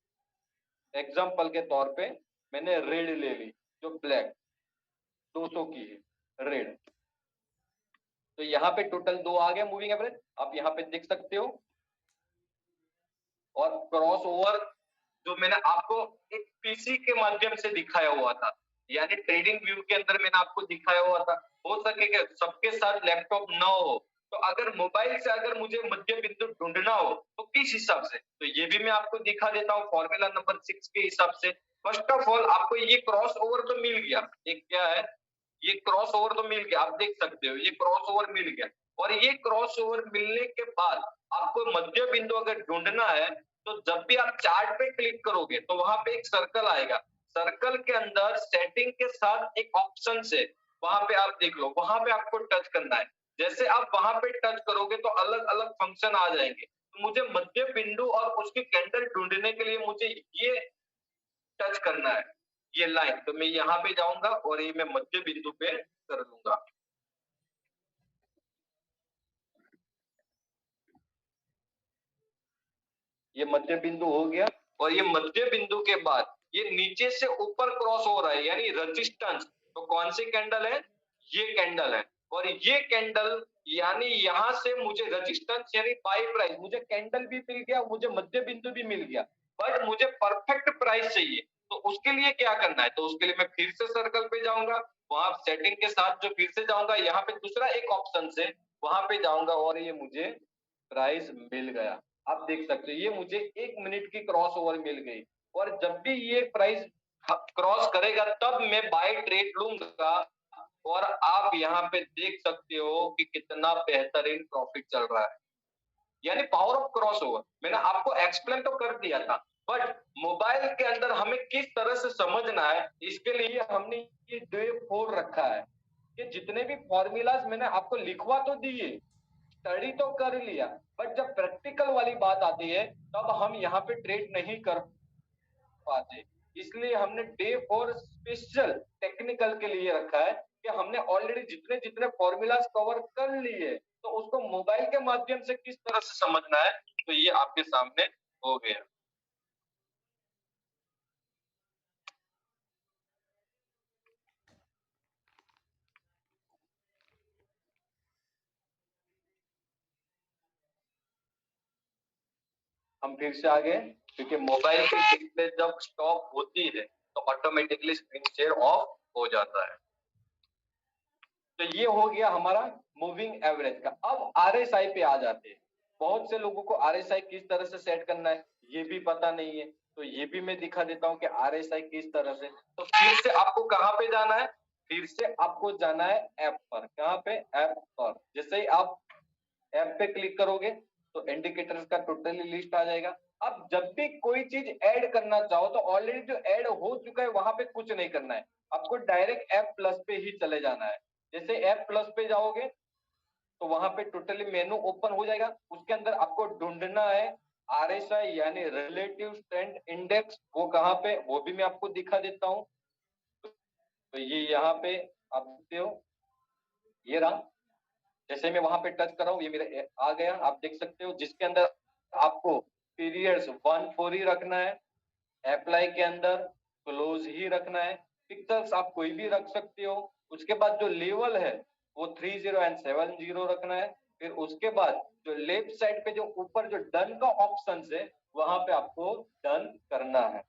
एग्जाम्पल के तौर पे मैंने रेड ले ली, जो ब्लैक। 200 की है रेड। तो यहाँ पे टोटल 2 आ गया मूविंग एवरेज, आप यहाँ पे देख सकते हो। और क्रॉस ओवर जो मैंने आपको एक पीसी के माध्यम से दिखाया हुआ था, यानी ट्रेडिंग व्यू के अंदर मैंने आपको दिखाया हुआ था, हो सके कि सबके साथ लैपटॉप ना हो, तो अगर मोबाइल से अगर मुझे मध्य बिंदु ढूंढना हो तो किस हिसाब से, तो ये भी मैं आपको दिखा देता हूँ फॉर्मूला नंबर 6 के हिसाब से। फर्स्ट ऑफ ऑल आपको ये क्रॉस ओवर तो मिल गया, एक क्या है, ये क्रॉस ओवर तो मिल गया, आप देख सकते हो ये क्रॉस ओवर मिल गया। और ये क्रॉस ओवर मिलने के बाद आपको मध्य बिंदु अगर ढूंढना है, तो जब भी आप चार्ट पे क्लिक करोगे तो वहां पे एक सर्कल आएगा, सर्कल के अंदर सेटिंग के साथ एक ऑप्शन है, वहां पे आप देख लो, वहां पे आपको टच करना है। जैसे आप वहां पे टच करोगे तो अलग अलग फंक्शन आ जाएंगे। तो मुझे मध्य बिंदु और उसकी कैंडल ढूंढने के लिए मुझे ये टच करना है, ये लाइन। तो मैं यहाँ पे जाऊंगा और ये मैं मध्य बिंदु पे कर लूंगा। ये मध्य बिंदु हो गया। और ये मध्य बिंदु के बाद ये नीचे से ऊपर क्रॉस हो रहा है, यानी रेजिस्टेंस। तो कौन सी कैंडल है, ये कैंडल है। और ये कैंडल यानी यहां से मुझे रेजिस्टेंस यानी बाय प्राइस, मुझे कैंडल भी मिल गया, मुझे मध्य बिंदु भी मिल गया, बट मुझे परफेक्ट प्राइस चाहिए। तो उसके लिए क्या करना है, तो उसके लिए मैं फिर से सर्कल पे जाऊंगा, वहां सेटिंग के साथ जो फिर से जाऊंगा, यहाँ पे दूसरा एक ऑप्शन से वहां पे जाऊंगा और ये मुझे प्राइस मिल गया। आप देख सकते हो ये मुझे 1 मिनट की क्रॉस ओवर मिल गई। और जब भी ये प्राइस क्रॉस करेगा तब मैं बाय ट्रेड लूंगा। और आप यहाँ पे देख सकते हो कि कितना बेहतरीन प्रॉफिट चल रहा है, यानी पावर ऑफ क्रॉस ओवर। मैंने आपको एक्सप्लेन तो कर दिया था, बट मोबाइल के अंदर हमें किस तरह से समझना है, इसके लिए हमने ये डे 4 रखा है कि जितने भी फॉर्मूलाज मैंने आपको लिखवा तो दिए, स्टडी तो कर लिया, बट जब प्रैक्टिकल वाली बात आती है तब हम यहाँ पे ट्रेड नहीं कर पाते। इसलिए हमने डे 4 स्पेशल टेक्निकल के लिए रखा है कि हमने ऑलरेडी जितने जितने फॉर्मूलाज कवर कर लिए, तो उसको मोबाइल के माध्यम से किस तरह से समझना है, तो ये आपके सामने हो गया। हम फिर से आगे, क्योंकि मोबाइल की डिस्प्ले जब स्टॉप होती है तो ऑटोमेटिकली स्क्रीन शेयर ऑफ हो जाता है। तो ये हो गया हमारा मूविंग एवरेज का। अब आरएसआई पे आ जाते हैं। बहुत से लोगों को आरएसआई किस तरह से सेट करना है ये भी पता नहीं है, तो ये भी मैं दिखा देता हूं कि आरएसआई किस तरह से। तो फिर से आपको कहां पे जाना है, फिर से आपको जाना है ऐप पर। कहां पे, ऐप पर। जैसे ही आप ऐप पे क्लिक करोगे तो इंडिकेटर्स का टोटली लिस्ट आ जाएगा। अब जब भी कोई चीज ऐड करना चाहो तो ऑलरेडी जो ऐड हो चुका है वहां पे कुछ नहीं करना है, आपको डायरेक्ट ऐप प्लस पे ही चले जाना है। जैसे ऐप प्लस पे जाओगे तो वहां पे टोटली मेनू ओपन हो जाएगा, उसके अंदर आपको ढूंढना है आरएसआई यानी रिलेटिव स्ट्रेंथ इंडेक्स। वो कहां पे, वो भी मैं आपको दिखा देता हूं। तो ये यहाँ पे आप देखते हो, ये रहा। जैसे मैं वहां पे टच कर रहा हूँ ये मेरा आ गया, आप देख सकते हो, जिसके अंदर आपको पीरियड्स 1-4 ही रखना है, अप्लाई के अंदर क्लोज ही रखना है, पिक्चर्स आप कोई भी रख सकते हो। उसके बाद जो लेवल है वो 30 एंड 70 रखना है। फिर उसके बाद जो लेफ्ट साइड पे जो ऊपर जो डन का ऑप्शन है वहां पे आपको डन करना है।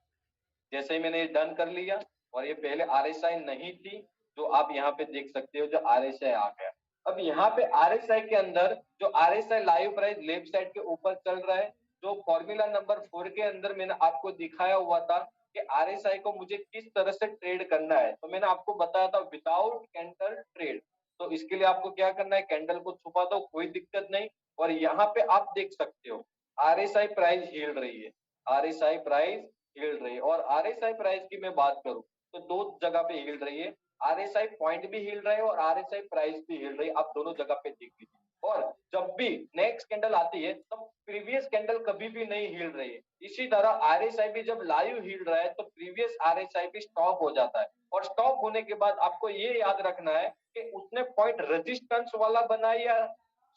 जैसे ही मैंने डन कर लिया, और ये पहले आरएसआई नहीं थी, जो आप यहाँ पे देख सकते हो, जो आरएसआई आ गया। अब यहाँ पे आरएसआई के अंदर जो RSI live price left side के ऊपर चल रहा है, जो फॉर्मूला नंबर 4 के अंदर मैंने आपको दिखाया हुआ था कि आरएसआई को मुझे किस तरह से ट्रेड करना है, तो मैंने आपको बताया था विदाउट कैंडल ट्रेड। तो इसके लिए आपको क्या करना है, कैंडल को छुपा दो, कोई दिक्कत नहीं। और यहाँ पे आप देख सकते हो आरएसआई प्राइस हिल रही है, आरएसआई प्राइस हिल रही है। और आरएसआई प्राइस की मैं बात करूं तो 2 जगह पे हिल रही है, आरएसआई पॉइंट भी हिल रहे हैं और आरएसआई प्राइस भी हिल रही है, आप दोनों जगह पे देख लीजिए। और जब भी नेक्स्ट कैंडल आती है तब प्रीवियस कैंडल कभी भी नहीं हिल रही है। इसी तरह आरएसआई भी जब लाइव हिल रहा है तो प्रीवियस आरएसआई भी स्टॉप हो जाता है। और स्टॉप होने के बाद आपको ये याद रखना है कि उसने पॉइंट रेजिस्टेंस वाला बनाया या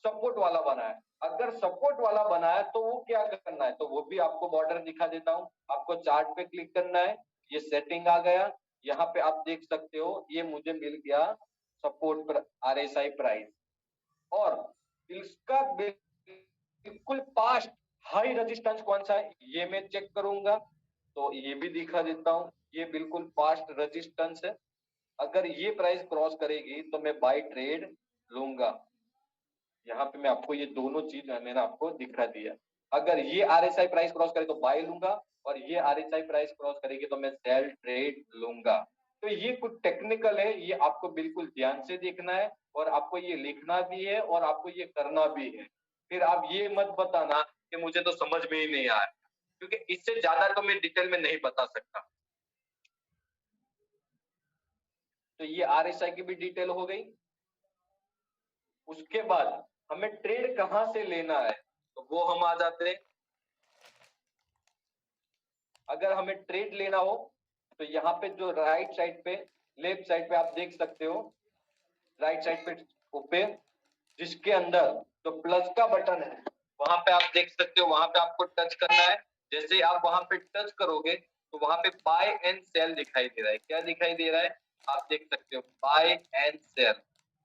सपोर्ट वाला बनाया। अगर सपोर्ट वाला बनाया तो वो क्या करना है, तो वो भी आपको बॉर्डर दिखा देता हूं। आपको चार्ट पे क्लिक करना है, ये सेटिंग आ गया, यहाँ पे आप देख सकते हो ये मुझे मिल गया सपोर्ट पर RSI प्राइस, और इसका बिल्कुल पास्ट हाई रेजिस्टेंस कौन सा है ये मैं चेक करूंगा, तो ये भी दिखा देता हूँ, ये बिल्कुल पास्ट रेजिस्टेंस है। अगर ये प्राइस क्रॉस करेगी तो मैं बाय ट्रेड लूंगा। यहाँ पे मैं आपको ये दोनों चीज मैंने आपको दिखा दिया। अगर ये RSI प्राइस क्रॉस करे तो बाय लूंगा, और ये RSI प्राइस क्रॉस करेगी तो मैं सेल ट्रेड लूंगा। तो ये कुछ टेक्निकल है, ये आपको बिल्कुल ध्यान से देखना है, और आपको ये लिखना भी है, और आपको ये करना भी है। फिर आप ये मत बताना कि मुझे तो समझ में ही नहीं आया, क्योंकि इससे ज्यादा तो मैं डिटेल में नहीं बता सकता। तो ये RSI की भी डिटेल हो गई। उसके बाद हमें ट्रेड कहां से लेना है तो वो हम आ जाते हैं। अगर हमें ट्रेड लेना हो तो यहाँ पे जो राइट साइड पे, लेफ्ट साइड पे आप देख सकते हो, राइट साइड पे ऊपर जिसके अंदर जो प्लस का बटन है वहां पे आप देख सकते हो, वहां पे आपको टच करना है। जैसे आप वहां पे टच करोगे तो वहां पे बाय एंड सेल दिखाई दे रहा है। क्या दिखाई दे रहा है आप देख सकते हो, बाय एंड सेल।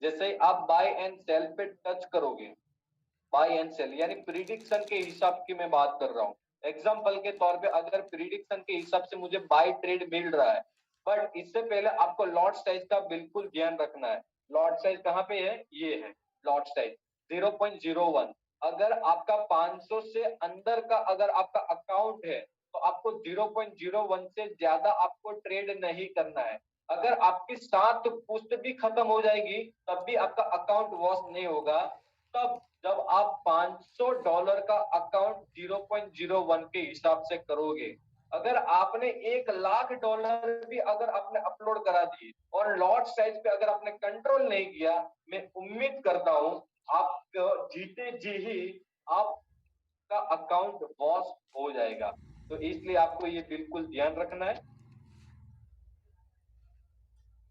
जैसे आप बाय एंड सेल पे टच करोगे, बाय एंड सेल यानी प्रिडिक्शन के हिसाब की मैं बात कर रहा हूँ। एग्जांपल के तौर पे अगर प्रिडिक्शन के हिसाब से मुझे बाय ट्रेड मिल रहा है, बट इससे पहले आपको लॉट साइज का बिल्कुल ध्यान रखना है। लॉट साइज कहाँ पे है, ये है लॉट साइज 0.01। अगर आपका 500 से अंदर का अगर आपका अकाउंट है तो आपको 0.01 से ज्यादा आपको ट्रेड नहीं करना है। अगर आपकी 7 पुश्त भी खत्म हो जाएगी तब भी आपका अकाउंट वॉश नहीं होगा। तब जब आप $500 का अकाउंट 0.01 के हिसाब से करोगे, अगर आपने $1,00,000 भी अगर आपने अपलोड करा दिए और लॉट साइज पे अगर आपने कंट्रोल नहीं किया, मैं उम्मीद करता हूं आप जीते जी ही आपका अकाउंट वॉश हो जाएगा। तो इसलिए आपको ये बिल्कुल ध्यान रखना है।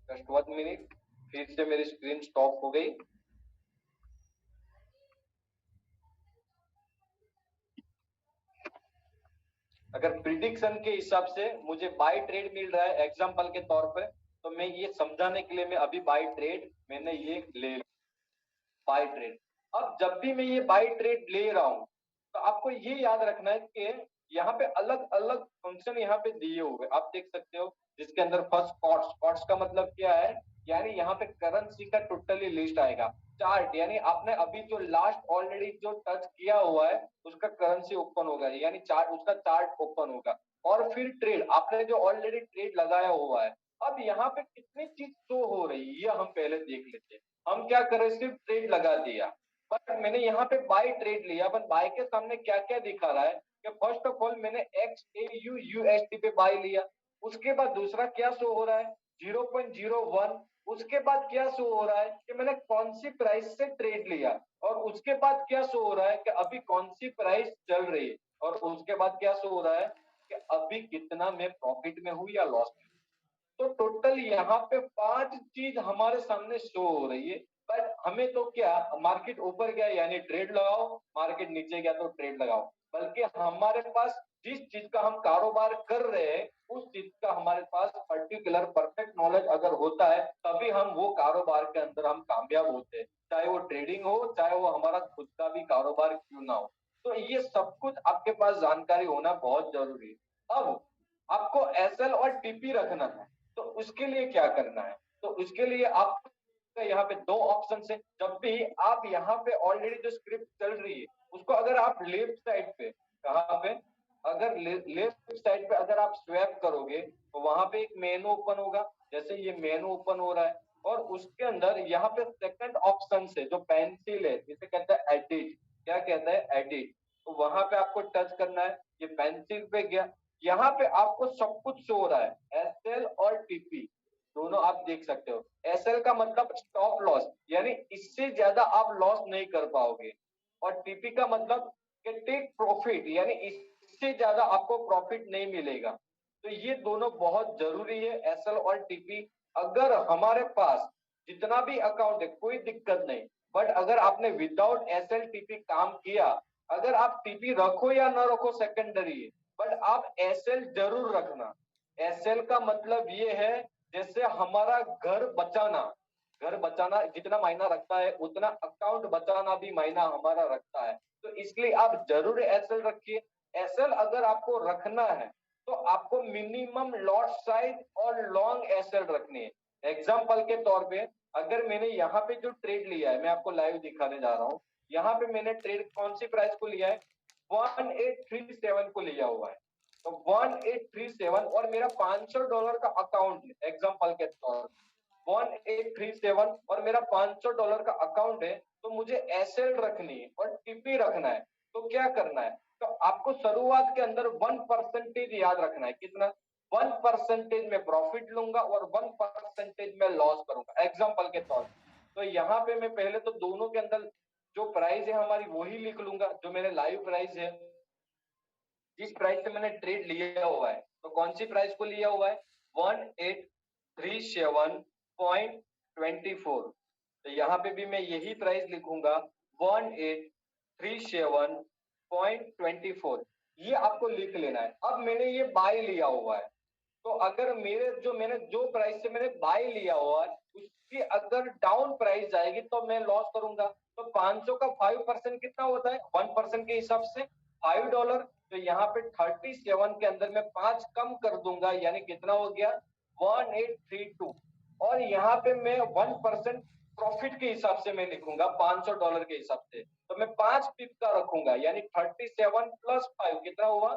जस्ट 1 मिनट, फिर से मेरी स्क्रीन स्टॉप हो गई। अगर प्रिडिक्शन के हिसाब से मुझे बाय ट्रेड मिल रहा है एग्जांपल के तौर पे, तो मैं ये समझाने के लिए मैं अभी बाय ट्रेड मैंने ये ले बाय ट्रेड। अब जब भी मैं ये बाय ट्रेड ले रहा हूं तो आपको ये याद रखना है कि यहाँ पे अलग अलग फंक्शन यहाँ पे दिए हुए आप देख सकते हो, जिसके अंदर फर्स्ट कॉट्स, कॉट्स का मतलब क्या है, यानी यहाँ पे करेंसी का टोटली लिस्ट आएगा। चार्ट यानी आपने अभी जो लास्ट ऑलरेडी जो टच किया हुआ है उसका करेंसी ओपन होगा, यानी चार्ट उसका चार्ट ओपन होगा। और फिर ट्रेड आपने जो ऑलरेडी ट्रेड लगाया हुआ है, अब यहाँ पे कितनी चीज शो हो रही है ये हम पहले देख लेते हैं। हम क्या करें, सिर्फ ट्रेड लगा दिया, बट मैंने यहाँ पे बाय ट्रेड लिया, बट बाय के सामने क्या क्या दिखा रहा है कि फर्स्ट ऑफ ऑल मैंने XAU USD पे बाय लिया। उसके बाद दूसरा क्या शो हो रहा है 0.01। उसके बाद क्या शो हो रहा है कि मैंने कौन सी प्राइस से ट्रेड लिया, और उसके बाद क्या शो हो रहा है कि अभी कौन सी प्राइस चल रही है, और उसके बाद क्या शो हो रहा है कि अभी कितना मैं प्रॉफिट में हूँ या लॉस में। तो टोटल यहाँ पे 5 चीज हमारे सामने शो हो रही है। बट हमें तो क्या, मार्केट ऊपर गया यानी ट्रेड लगाओ, मार्केट नीचे गया तो ट्रेड लगाओ, बल्कि हमारे पास जिस चीज का हम कारोबार कर रहे हैं उस चीज का हमारे पास पर्टिकुलर परफेक्ट नॉलेज अगर होता है तभी हम वो कारोबार के अंदर हम कामयाब होते हैं, चाहे वो ट्रेडिंग हो चाहे वो हमारा खुद का भी कारोबार क्यों ना हो। तो ये सब कुछ आपके पास जानकारी होना बहुत जरूरी है। अब आपको SL और TP रखना है, तो उसके लिए क्या करना है, तो उसके लिए आप यहाँ पे 2 ऑप्शन है। जब भी आप यहाँ पे ऑलरेडी जो स्क्रिप्ट चल रही है उसको अगर आप लेफ्ट साइड पे, कहाँ पे, अगर लेफ्ट साइड पे अगर आप स्वैप करोगे तो वहां पे एक मेनू ओपन होगा। जैसे ये मेनू ओपन हो रहा है और उसके अंदर यहाँ पे सेकंड ऑप्शन है जो पेंसिल है, जिसे कहता है एडिट। क्या कहता है, एडिट। तो वहां पे आपको टच करना है, ये पेंसिल पे गया, यहाँ पे आपको सब कुछ शो हो रहा है SL और TP दोनों आप देख सकते हो। SL का मतलब स्टॉप लॉस, यानी इससे ज्यादा आप लॉस नहीं कर पाओगे, और TP का मतलब टेक प्रॉफिट, यानी इससे ज्यादा आपको प्रॉफिट नहीं मिलेगा। तो ये दोनों बहुत जरूरी है SL और TP। अगर हमारे पास जितना भी अकाउंट है कोई दिक्कत नहीं, बट अगर आपने विदाउट SL TP काम किया, अगर आप TP रखो या ना रखो सेकेंडरी है, बट आप SL जरूर रखना। SL का मतलब ये है जैसे हमारा घर बचाना जितना मायना रखता है उतना अकाउंट बचाना भी मायना हमारा रखता है। तो इसलिए आप जरूर एसएल रखिए। एसएल अगर आपको रखना है तो आपको मिनिमम लॉट साइज और लॉन्ग एसएल रखनी है। एग्जाम्पल के तौर पे अगर मैंने यहाँ पे जो ट्रेड लिया है, मैं आपको लाइव दिखाने जा रहा हूँ। यहाँ पे मैंने ट्रेड कौन सी प्राइस को लिया है, 1837 को लिया हुआ है। तो 1837 और मेरा $500 का अकाउंट है, एग्जाम्पल के तौर पे 1837 और मेरा $500 का अकाउंट है, तो मुझे एसएल रखनी है और टीपी रखना है। तो क्या करना है, तो आपको शुरुआत के अंदर 1% याद रखना है। कितना? 1% में प्रॉफिट लूंगा और 1% में लॉस करूंगा, एग्जाम्पल के तौर पे। तो यहाँ पे मैं पहले तो दोनों के अंदर जो प्राइस है हमारी वही लिख लूंगा, जो मेरे लाइव प्राइस है, जिस प्राइस से मैंने ट्रेड लिया हुआ है। तो कौन सी प्राइस को लिया हुआ है, 1837.24। तो यहाँ पे भी मैं यही प्राइस लिखूंगा, 1837.24। ये आपको लिख लेना है। अब मैंने ये बाय लिया हुआ है, तो अगर मैंने जो प्राइस से मैंने बाय लिया हुआ है उसकी अगर डाउन प्राइस जाएगी तो मैं लॉस करूंगा। तो 500 का 5% कितना होता है, 1% के हिसाब से $5। तो यहाँ पे 37 के अंदर मैं 5 कम कर दूंगा, यानी कितना हो गया, 1832। और यहाँ पे मैं 1% प्रॉफिट के हिसाब से मैं लिखूंगा, $500 के हिसाब से। तो मैं 5 पिप का रखूंगा, यानी 37 प्लस 5 कितना हुआ,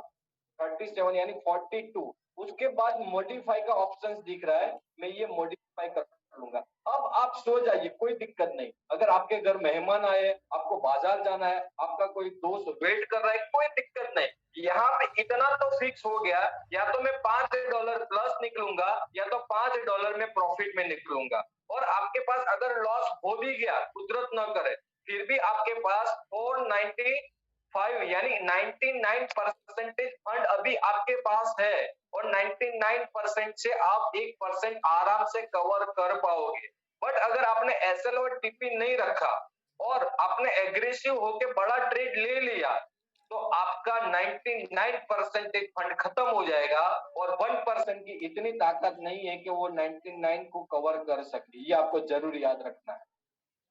37 यानी 42। उसके बाद मॉडिफाई का ऑप्शन दिख रहा है, मैं ये मॉडिफाई कर लूंगा। अब आप सो जाइए, कोई दिक्कत नहीं। अगर आपके घर मेहमान आए, आपको बाजार जाना है, आपका कोई दोस्त वेट कर रहा है, कोई दिक्कत नहीं। यहाँ पे इतना तो फिक्स हो गया, या तो मैं $5 प्लस निकलूंगा या तो $5 में प्रॉफिट में निकलूंगा। और आपके पास अगर लॉस हो भी गया, कुदरत ना करे, फिर भी आपके पास 495 यानी 99% फंड अभी आपके पास है, और 99% से आप 1% आराम से कवर कर पाओगे। बट अगर आपने एसएल और टीपी नहीं रखा और आपने एग्रेसिव होके बड़ा ट्रेड ले लिया, तो आपका 99% फंड खत्म हो जाएगा, और 1% की इतनी ताकत नहीं है कि वो 99 को कवर कर सके। ये आपको जरूर याद रखना है।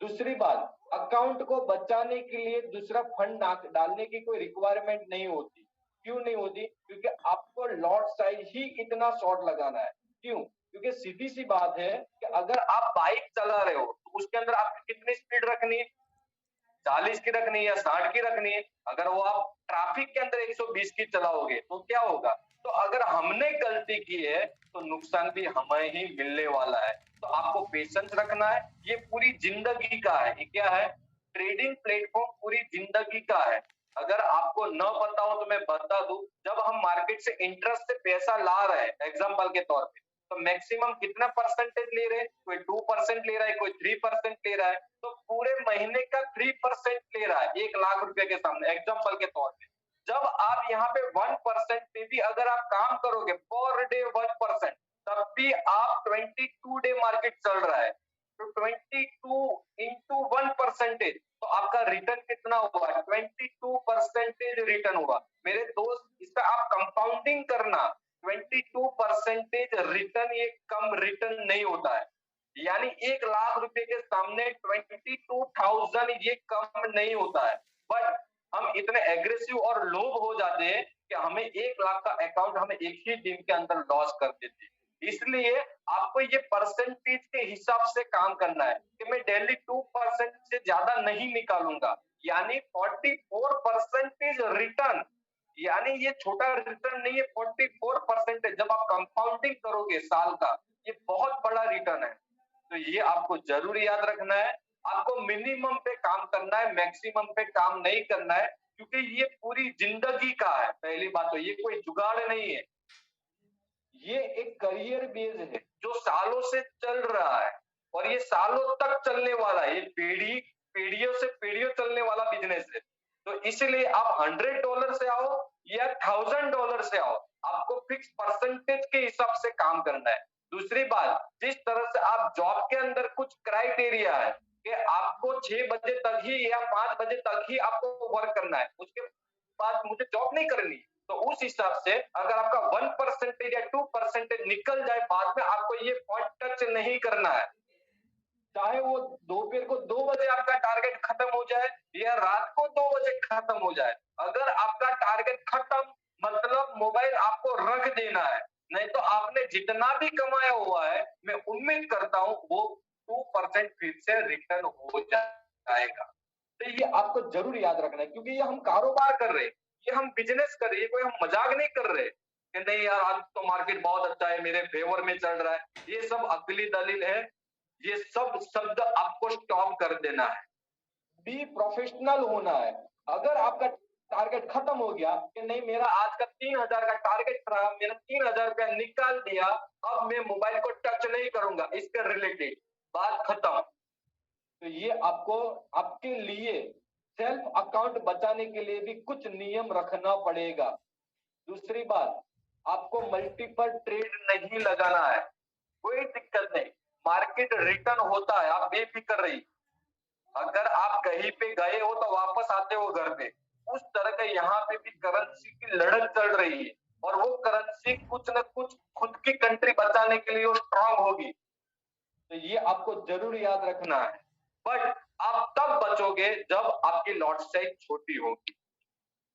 दूसरी बात, अकाउंट को बचाने के लिए दूसरा फंड डालने की कोई रिक्वायरमेंट नहीं होती। क्यों नहीं होती? क्योंकि आपको लॉट साइज ही इतना शॉर्ट लगाना है। क्यों? क्योंकि सीधी सी बात है कि अगर आप बाइक चला रहे हो तो उसके अंदर आपको कितनी स्पीड रखनी है, 40 की रखनी है या 60 की रखनी है। अगर वो आप ट्रैफिक के अंदर 120 की चलाओगे तो क्या होगा? तो अगर हमने गलती की है तो नुकसान भी हमें ही मिलने वाला है। तो आपको पेशेंस रखना है, ये पूरी जिंदगी का है। ये क्या है? ट्रेडिंग प्लेटफॉर्म पूरी जिंदगी का है। अगर आपको न पता हो तो मैं बता दूं, जब हम मार्केट से इंटरेस्ट से पैसा ला रहे हैं, एग्जांपल के तौर पे, तो मैक्सिमम कितना परसेंटेज ले रहे हैं? कोई 2% ले रहा है, कोई 3% ले रहा है। तो पूरे महीने का 3% ले रहा है 1 लाख रुपए के सामने, एग्जांपल के तौर पे। जब आप यहाँ पे 1% पे भी अगर आप काम करोगे, पर डे 1%, तब भी आप 22 डे मार्केट चल रहा है, तो 22 इंटू 1%, तो आपका रिटर्न कितना हुआ? 22% रिटर्न हुआ। मेरे दोस्त, इसका आप कंपाउंडिंग करना, 22% रिटर्न, ये कम रिटर्न नहीं होता है। यानी 1 लाख रुपए के सामने 22,000 ये कम नहीं होता है। बट हम इतने एग्रेसिव और लोभ हो जाते हैं कि हमें 1 लाख का अकाउंट हमें एक ही दिन के अंदर लॉस कर देते हैं। इसलिए आपको ये परसेंटेज के हिसाब से काम करना है कि मैं डेली 2% से ज्यादा नहीं निकालूंगा, यानी 44% रिटर्न। यानी ये छोटा रिटर्न नहीं है, 44%। जब आप कंपाउंडिंग करोगे साल का, ये बहुत बड़ा रिटर्न है। तो ये आपको जरूर याद रखना है। आपको मिनिमम पे काम करना है, मैक्सिमम पे काम नहीं करना है, क्योंकि ये पूरी जिंदगी का है। पहली बात तो ये कोई जुगाड़ नहीं है, ये एक करियर बेस है जो सालों से चल रहा है, और ये सालों तक चलने वाला है। ये पीढ़ियों से पीढ़ियों चलने वाला बिजनेस है। तो इसलिए आप $100 से आओ या $1000 से आओ, आपको फिक्स परसेंटेज के हिसाब से काम करना है। दूसरी बात, जिस तरह से आप जॉब के अंदर कुछ क्राइटेरिया है कि आपको 6 बजे तक ही या 5 बजे तक ही आपको वर्क करना है, उसके बाद मुझे जॉब नहीं करनी, तो उस हिसाब से अगर आपका 1% या 2% निकल जाए बाद में, आपको ये पॉइंट टच नहीं करना है। चाहे वो दोपहर को 2 बजे आपका टारगेट खत्म हो जाए या रात को 2 बजे खत्म हो जाए, अगर आपका टारगेट खत्म मतलब मोबाइल आपको रख देना है, नहीं तो आपने जितना भी कमाया हुआ है मैं उम्मीद करता हूं वो 2% फिर से रिटर्न हो जाएगा। तो ये आपको जरूर याद रखना है, क्योंकि ये हम कारोबार कर रहे हैं, ये हम बिजनेस कर रहे हैं, कोई हम मजाक नहीं कर रहे कि नहीं यार आज तो मार्केट बहुत अच्छा है, मेरे फेवर में चल रहा है। ये सब अकली दलील है, ये सब शब्द आपको स्टॉप कर देना है। बी प्रोफेशनल होना है। अगर आपका टारगेट खत्म हो गया कि नहीं मेरा आज का 3000 का टारगेट था, मैंने 3000 रुपया निकाल दिया, अब मैं मोबाइल को टच नहीं करूंगा, इसके रिलेटेड बात खत्म। तो ये आपको आपके लिए सेल्फ अकाउंट बचाने के लिए भी कुछ नियम रखना पड़ेगा। दूसरी बात, आपको मल्टीपल ट्रेड नहीं लगाना है, कोई दिक्कत नहीं, मार्केट रिटर्न होता है, आप बेफिक्र रहिए। अगर आप कहीं पे गए हो तो वापस आते हो घर पे, उस तरह का यहाँ पे भी करेंसी की लड़त चल रही है, और वो करेंसी कुछ न कुछ खुद की कंट्री बचाने के लिए स्ट्रांग होगी। तो ये आपको जरूर याद रखना है। बट आप तब बचोगे जब आपकी लॉट साइज छोटी होगी।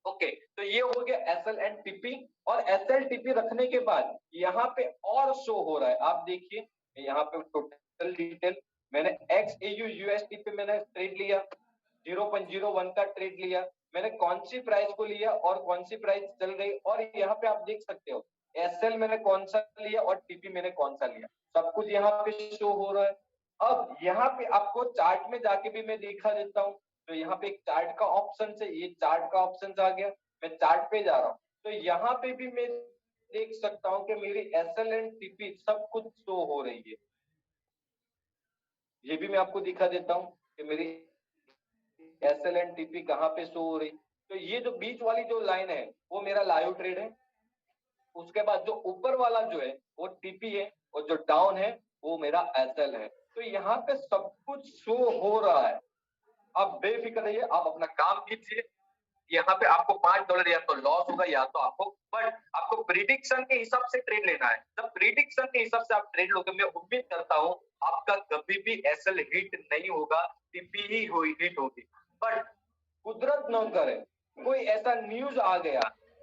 ओके, तो ये हो गया एसएल एंड टीपी। और एसएल टीपी रखने के बाद यहाँ पे और शो हो रहा है, आप देखिए यहाँ पे टोटल डिटेल, मैंने XAU USD पे मैंने ट्रेड लिया, 0.01 का ट्रेड लिया, मैंने कौन सी प्राइस को लिया और कौन सी प्राइस चल गई, और यहाँ पे आप देख सकते हो एसएल मैंने कौन सा लिया और टीपी मैंने कौन सा लिया, सब कुछ यहाँ पे शो हो रहा है। अब यहाँ पे आपको चार्ट में जाके भी मैं दिखा देता हूँ। तो यहाँ पे एक चार्ट का ऑप्शन है, ये चार्ट का ऑप्शन आ गया, मैं चार्ट पे जा रहा हूँ, तो यहाँ पे भी मैं देख सकता हूँ कि मेरी एसएल एंड टीपी सब कुछ शो हो रही है। ये भी मैं आपको दिखा देता हूँ कि मेरी एसएल एंड टीपी कहाँ पे शो हो रही। तो ये जो बीच वाली जो लाइन है वो मेरा लाइव ट्रेड है, उसके बाद जो ऊपर वाला जो है वो टीपी है, और जो डाउन है वो मेरा एसएल है। तो यहाँ पे सब कुछ शो हो रहा है, आप बेफिक्र रहिए, आप अपना काम कीजिए। यहाँ पे आपको $5 या तो लॉस होगा या तो आपको, बट आपको प्रिडिक्शन के हिसाब से ट्रेड लेना है। जब प्रिडिक्शन के हिसाब से आप ट्रेड लोगे, मैं उम्मीद करता हूँ आपका कभी भी एसएल हिट नहीं होगा, टीपी ही हिट होगी। बट कुदरत न करे कोई ऐसा न्यूज आ गया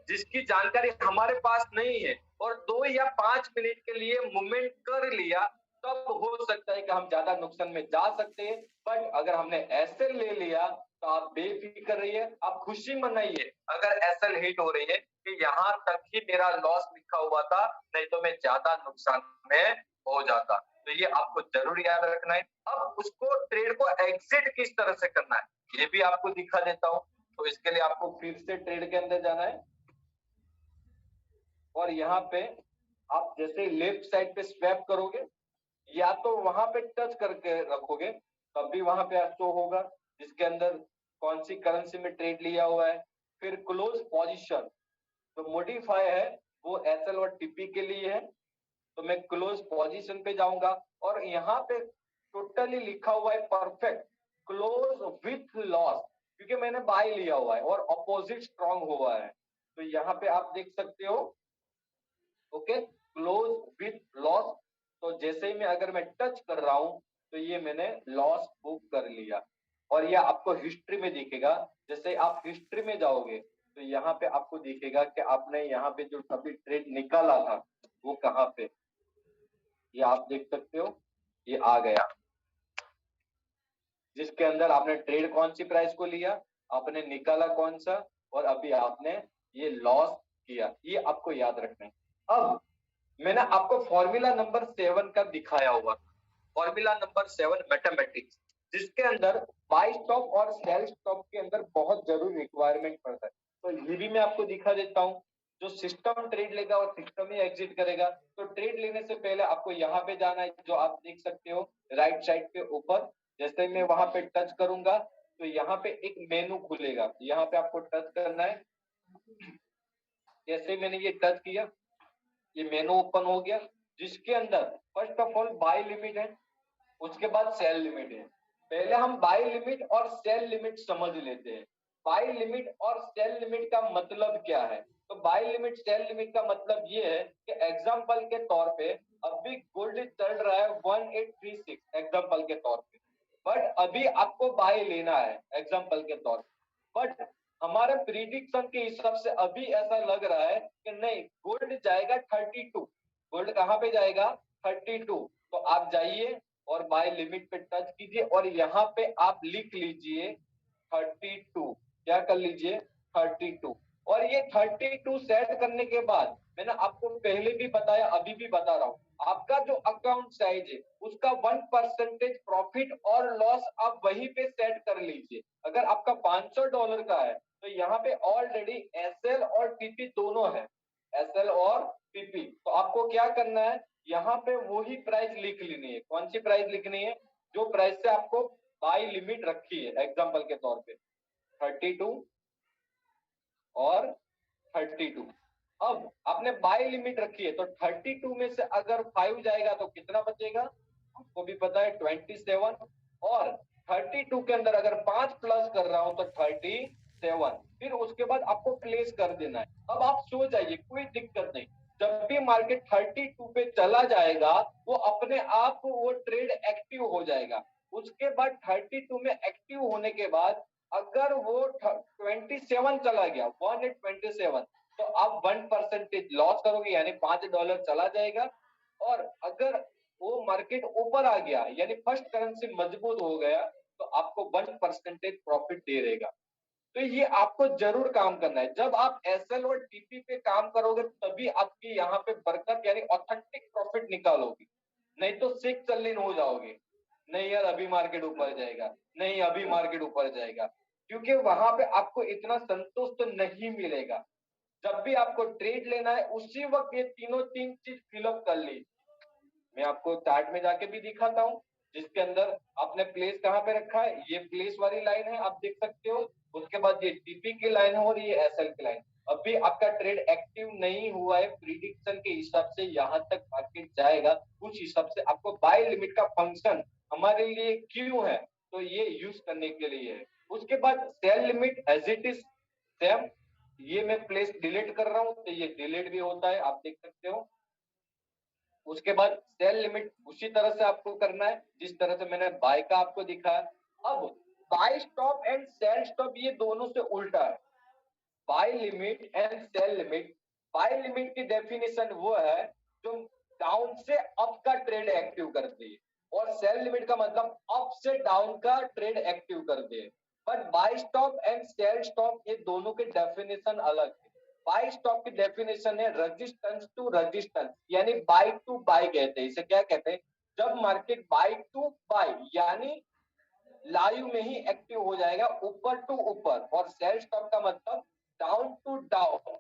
जिसकी जानकारी हमारे पास नहीं है और 2 या 5 मिनट के लिए मूवमेंट कर लिया, तब हो सकता है कि हम ज्यादा नुकसान में जा सकते हैं। बट अगर हमने एसएल ले लिया तो आप बेफिक्र रहिए, आप खुशी मनाइए। अगर एसएल हिट हो रही है कि यहाँ तक ही मेरा लॉस लिखा हुआ था, नहीं तो मैं ज्यादा नुकसान में हो जाता। तो ये आपको जरूर याद रखना है। अब उसको ट्रेड को एग्जिट किस तरह से करना है ये भी आपको दिखा देता हूँ। तो इसके लिए आपको फिर से ट्रेड के अंदर जाना है, और यहाँ पे आप जैसे लेफ्ट साइड पे स्वैप करोगे या तो वहां पे टच करके रखोगे तब भी वहां पे शो होगा जिसके अंदर कौन सी करेंसी में ट्रेड लिया हुआ है। फिर क्लोज पोजीशन जो मॉडिफाई है वो एसएल और टीपी के लिए है, तो मैं क्लोज पोजीशन पे जाऊंगा और यहाँ पे टोटली लिखा हुआ है परफेक्ट क्लोज विथ लॉस, क्योंकि मैंने बाय लिया हुआ है और अपोजिट स्ट्रॉन्ग हुआ है। तो यहाँ पे आप देख सकते हो ओके क्लोज विथ लॉस। तो जैसे ही मैं अगर मैं टच कर रहा हूं तो ये मैंने लॉस बुक कर लिया, और ये आपको हिस्ट्री में दिखेगा। जैसे आप हिस्ट्री में जाओगे तो यहाँ पे आपको दिखेगा कि आपने यहाँ पे जो अभी ट्रेड निकाला था वो कहाँ पे, ये आप देख सकते हो, ये आ गया जिसके अंदर आपने ट्रेड कौन सी प्राइस को लिया, आपने निकाला कौन सा, और अभी आपने ये लॉस किया। ये आपको याद रखना है। अब मैंने आपको फॉर्मूला नंबर 7 का दिखाया हुआ, फॉर्मूला नंबर 7 मैथमेटिक्स, जिसके अंदर बाय स्टॉप और सेल स्टॉप के अंदर बहुत जरूरी रिक्वायरमेंट पड़ता है। तो ये भी मैं आपको दिखा देता हूँ। जो सिस्टम ट्रेड लेगा और सिस्टम ही एग्जिट करेगा। तो ट्रेड लेने से पहले आपको यहाँ पे जाना है, जो आप देख सकते हो राइट साइड पे ऊपर। जैसे मैं वहां पे टच करूंगा तो यहाँ पे एक मेनू खुलेगा, यहाँ पे आपको टच करना है। जैसे मैंने ये टच किया ये मेनू ओपन हो गया, जिसके अंदर first of all buy limit है, उसके बाद सेल लिमिट है। पहले हम बाय लिमिट और सेल लिमिट समझ लेते हैं। बाय लिमिट और सेल लिमिट का मतलब क्या है? तो बाय लिमिट सेल लिमिट का मतलब ये है कि एग्जांपल के तौर पे अभी गोल्ड चल रहा है 1836 एग्जांपल के तौर पे, बट अभी आपको बाय लेना है एग्जांपल के तौर पे, बट हमारे प्रिडिक्शन के हिसाब से अभी ऐसा लग रहा है कि नहीं, गोल्ड जाएगा 32। गोल्ड कहाँ पे जाएगा? 32। तो आप जाइए और बाय लिमिट पे टच कीजिए और यहाँ पे आप लिख लीजिए 32। क्या कर लीजिए? 32। और ये 32 सेट करने के बाद मैंने आपको पहले भी बताया, अभी भी बता रहा हूँ, आपका जो अकाउंट साइज है उसका 1% प्रॉफिट और लॉस आप वहीं पे सेट कर लीजिए। अगर आपका $500 का है तो यहाँ पे ऑलरेडी एसएल और टीपी दोनों है, एसएल और टीपी। तो आपको क्या करना है, यहाँ पे वही प्राइस लिख लेनी है। कौन सी प्राइस लिखनी है? जो प्राइस से आपको बाय लिमिट रखी है एग्जांपल के तौर पे, 32 और 32। अब आपने बाय लिमिट रखी है तो 32 में से अगर 5 जाएगा तो कितना बचेगा? आपको भी पता है 27। और 32 के अंदर अगर 5 प्लस कर रहा हूं तो 37। फिर उसके बाद आपको प्लेस कर देना है। अब आप सो जाइए, कोई दिक्कत नहीं। जब भी मार्केट 32 पे चला जाएगा वो अपने आप वो ट्रेड एक्टिव हो जाएगा। उसके बाद 32 में एक्टिव होने के बाद अगर वो 27 चला गया, 1827, तो आप 1% लॉस करोगे, यानी $5 चला जाएगा। और अगर वो मार्केट ऊपर आ गया यानी फर्स्ट करेंसी मजबूत हो गया तो आपको 1% प्रॉफिट दे देगा। तो ये आपको जरूर काम करना है। जब आप एसएल और टीपी पे काम करोगे तभी आपकी यहाँ पे बरकत यानी ऑथेंटिक प्रॉफिट निकालोगे, नहीं तो सिक चल्लीन हो जाओगे। नहीं यार अभी मार्केट ऊपर जाएगा, नहीं अभी मार्केट ऊपर जाएगा, क्योंकि वहां पे आपको इतना संतोष तो नहीं मिलेगा। जब भी आपको ट्रेड लेना है उसी वक्त ये तीन चीज फिलअप कर ली। मैं आपको चार्ट में जाके भी दिखाता हूँ, जिसके अंदर आपने प्लेस कहाँ पे रखा है, ये प्लेस वाली लाइन है, आप देख सकते हो। उसके बाद ये टीपी की लाइन है और ये एसएल की लाइन। अभी आपका ट्रेड एक्टिव नहीं हुआ है, प्रिडिक्शन के हिसाब से यहाँ तक मार्केट जाएगा, उस हिसाब से आपको बाय लिमिट का फंक्शन हमारे लिए क्यों है, तो ये यूज करने के लिए है। उसके बाद sell limit as it is same, ये मैं प्लेस डिलीट कर रहा हूँ तो ये डिलीट भी होता है, आप देख सकते हो। उसके बाद सेल लिमिट उसी तरह से आपको करना है जिस तरह से मैंने बाय का आपको दिखाया। अब buy stop and sell stop ये दोनों से उल्टा है। Buy limit and sell limit, buy limit की डेफिनेशन वो है जो डाउन से अप का ट्रेड एक्टिव करती है, और सेल लिमिट का मतलब अप से डाउन का ट्रेड एक्टिव करती है। But buy stop and sell stop ये दोनों के डेफिनेशन अलग है। बाय स्टॉप की डेफिनेशन है रेजिस्टेंस टू रेजिस्टेंस, यानी बाय टू बाय कहते हैं इसे। क्या कहते हैं? जब मार्केट बाय टू बाय यानी लाइव में ही एक्टिव हो जाएगा ऊपर टू ऊपर, और सेल स्टॉप का मतलब डाउन टू डाउन,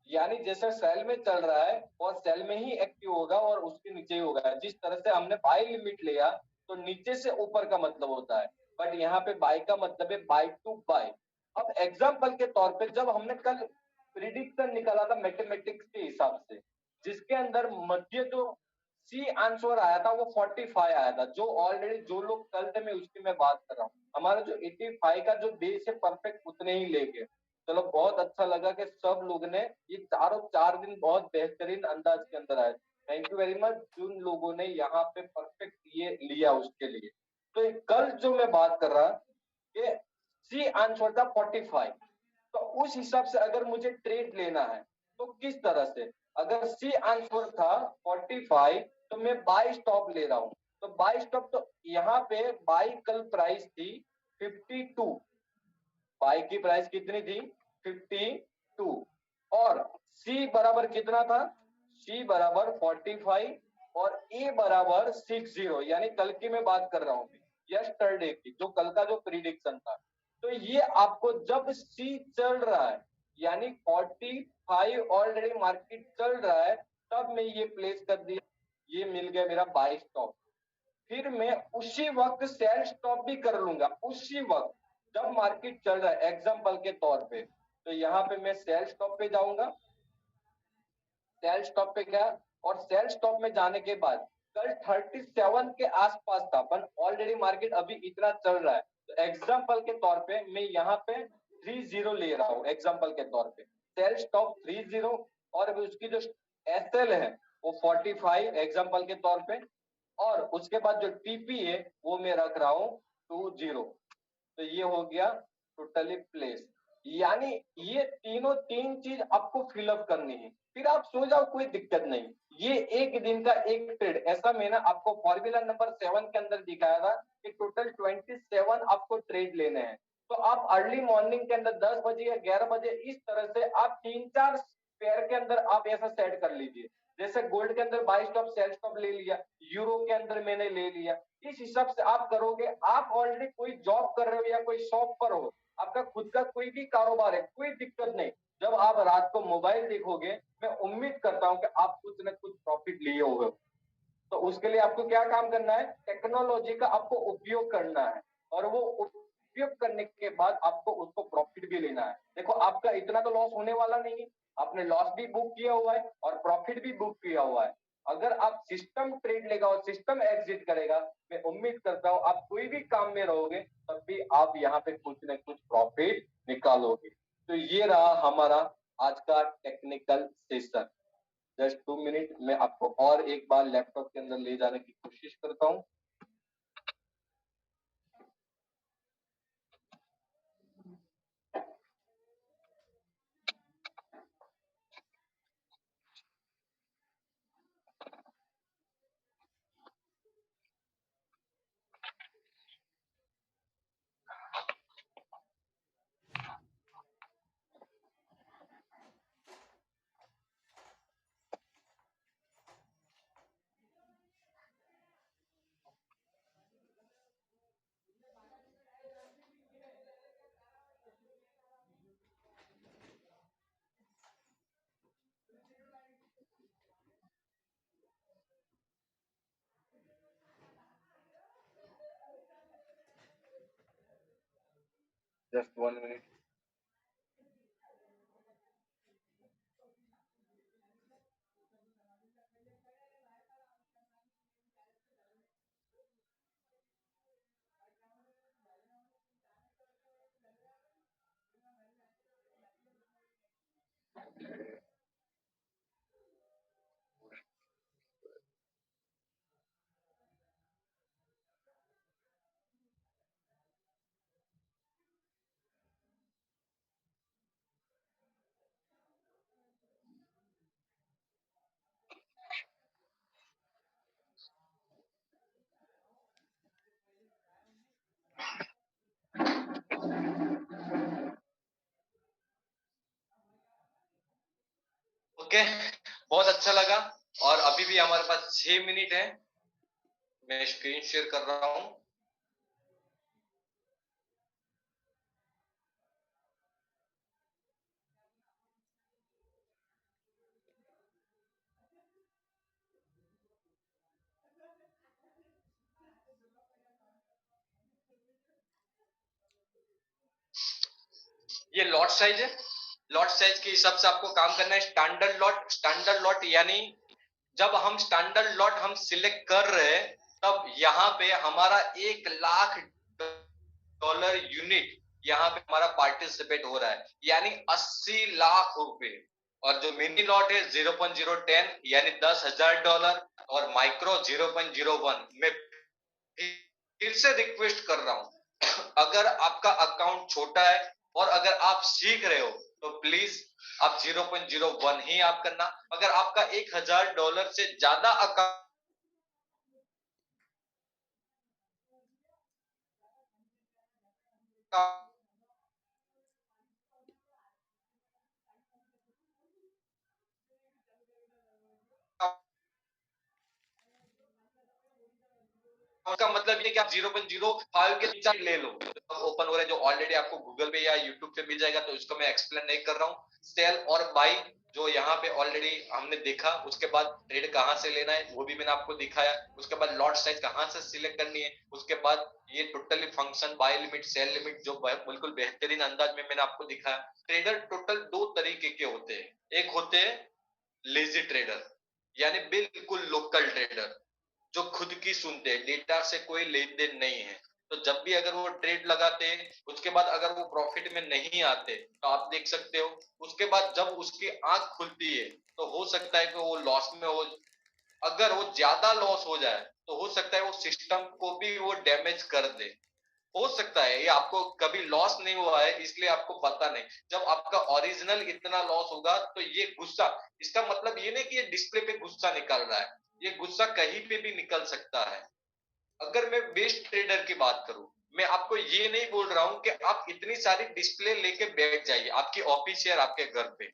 यानी जैसे सेल में चल रहा है और सेल में ही एक्टिव होगा और उसके नीचे ही होगा। जिस तरह से हमने बाय लिमिट लिया तो नीचे से ऊपर का मतलब होता है, बट यहाँ पे बाय का मतलब है बाय टू बाय। अब एग्जांपल के तौर पे जब हमने कल प्रिडिक्शन निकाला था मैथमेटिक्स के हिसाब से, जिसके अंदर मध्य जो सी आंसर आया था वो 45 आया था, जो ऑलरेडी जो लोग कल थे मैं उसकी मैं बात कर रहा हूँ। हमारा जो 85 का जो बेस है परफेक्ट उतने ही लेके चलो। बहुत अच्छा लगा कि सब लोग ने ये चारों 4 दिन बहुत बेहतरीन अंदाज के अंदर आए। थैंक यू वेरी मच जिन लोगों ने यहाँ पे परफेक्ट ये लिया उसके लिए। तो कल जो मैं बात कर रहा कि सी आंसर था 45, तो उस हिसाब से अगर मुझे ट्रेड लेना है तो किस तरह से, अगर सी आंसर था 45 तो मैं बाय स्टॉप ले रहा हूं। तो बाय स्टॉप तो यहाँ पे बाय कल प्राइस थी 52, बाय की प्राइस कितनी थी? 52, और सी बराबर कितना था? सी बराबर 45 और ए बराबर 60, यानी कल की मैं बात कर रहा हूँ, यस्टरडे की, जो कल का जो प्रिडिक्शन था। तो ये आपको जब सी चल रहा है यानी 45 ऑलरेडी मार्केट चल रहा है तब मैं ये प्लेस कर दिया, ये मिल गया मेरा बाय स्टॉप। फिर मैं उसी वक्त सेल स्टॉप भी कर लूंगा उसी वक्त जब मार्केट चल रहा है एग्जांपल के तौर पे। तो यहाँ पे मैं सेल स्टॉप पे जाऊंगा, सेल स्टॉप पे गया और सेल स्टॉप में जाने के बाद कल 37 के आसपास था, पर ऑलरेडी मार्केट अभी इतना चल रहा है। तो एग्जांपल के तौर पे मैं यहाँ पे 30 ले रहा हूँ एग्जांपल के तौर पे। सेल स्टॉप 30 और उसकी जो एसएल है वो 45 एग्जांपल के तौर पे, और उसके बाद जो टीपी है वो मैं रख रहा हूँ 20। तो ये हो गया टोटली प्लेस। यानी ये तीन चीज आपको फिलअप करनी है, फिर आप सो जाओ, कोई दिक्कत नहीं। ये एक दिन का एक ट्रेड, ऐसा मैंने आपको फॉर्मूला नंबर 7 के अंदर दिखाया था कि टोटल 27 आपको ट्रेड लेने हैं। तो आप अर्ली मॉर्निंग के अंदर 10 बजे या 11 बजे इस तरह से आप 3-4 पेयर के अंदर आप ऐसा सेट कर लीजिए। जैसे गोल्ड के अंदर बाई स्टॉप सेल स्टॉप ले लिया, यूरो के अंदर मैंने ले लिया, इस हिसाब से आप करोगे। आप ऑलरेडी कोई जॉब कर रहे हो या कोई शॉप पर हो, आपका खुद का कोई भी कारोबार है, कोई दिक्कत नहीं। जब आप रात को मोबाइल देखोगे, मैं उम्मीद करता हूं कि आप कुछ न कुछ प्रॉफिट लिए होगे। तो उसके लिए आपको क्या काम करना है, टेक्नोलॉजी का आपको उपयोग करना है, और वो उपयोग करने के बाद आपको उसको प्रॉफिट भी लेना है। देखो आपका इतना तो लॉस होने वाला नहीं है, आपने लॉस भी बुक किया हुआ है और प्रॉफिट भी बुक किया हुआ है। अगर आप सिस्टम ट्रेड लेगा और सिस्टम एग्जिट करेगा, मैं उम्मीद करता हूं आप कोई भी काम में रहोगे तब भी आप यहाँ पे कुछ न कुछ प्रॉफिट निकालोगे। तो ये रहा हमारा आज का टेक्निकल सेशन। जस्ट 2 मिनट में आपको और एक बार लैपटॉप के अंदर ले जाने की कोशिश करता हूं। Just 1 minute. ओके, बहुत अच्छा लगा। और अभी भी हमारे पास 6 मिनट है। मैं स्क्रीन शेयर कर रहा हूं। ये लॉट साइज है। लॉट साइज के हिसाब से आपको काम करना है। स्टैंडर्ड लॉट यानी जब हम स्टैंडर्ड लॉट हम सिलेक्ट कर रहे हैं, तब यहाँ पे हमारा $1,00,000 यूनिट यहाँ पे हमारा पार्टिसिपेट हो रहा है, यानी 80 लाख रुपए। और जो मिनी लॉट है 0.010 यानी $10,000 और माइक्रो 0.01। मैं फिर से रिक्वेस्ट कर रहा हूं, अगर आपका अकाउंट छोटा है और अगर आप सीख रहे हो तो प्लीज आप 0.01 ही आप करना। अगर आपका $1,000 से ज्यादा अकाउंट का मतलब ये कि आप 0.05 के नीचे ले लो। ओपन हो रहा है जो ऑलरेडी आपको गूगल पे या यूट्यूब पे मिल जाएगा, तो इसको मैं एक्सप्लेन नहीं कर रहा हूँ। सेल और बाई जो यहाँ पे ऑलरेडी हमने देखा, उसके बाद ट्रेड कहाँ से लेना है वो भी मैंने आपको दिखाया, उसके बाद लॉट साइज कहाँ से सिलेक्ट करनी है, उसके बाद ये totally function buy limit sell limit जो बिल्कुल बेहतरीन अंदाज में मैंने आपको दिखाया। ट्रेडर टोटल 2 तरीके के होते हैं। एक होते हैं लेजी ट्रेडर यानी बिल्कुल लोकल ट्रेडर जो खुद की सुनते हैं, डेटा से कोई लेन देन नहीं है। तो जब भी अगर वो ट्रेड लगाते हैं, उसके बाद अगर वो प्रॉफिट में नहीं आते, तो आप देख सकते हो उसके बाद जब उसकी आंख खुलती है तो हो सकता है कि वो लॉस में हो। अगर वो ज्यादा लॉस हो जाए तो हो सकता है वो सिस्टम को भी वो डैमेज कर दे। हो सकता है, ये आपको कभी लॉस नहीं हुआ है इसलिए आपको पता नहीं। जब आपका ओरिजिनल इतना लॉस होगा तो ये गुस्सा, इसका मतलब ये नहीं कि ये डिस्प्ले पे गुस्सा निकल रहा है, ये गुस्सा कहीं पे भी निकल सकता है। अगर मैं बेस्ट ट्रेडर की बात करूं, मैं आपको ये नहीं बोल रहा हूं कि आप इतनी सारी डिस्प्ले लेके बैठ जाइए आपकी ऑफिस या आपके घर पे,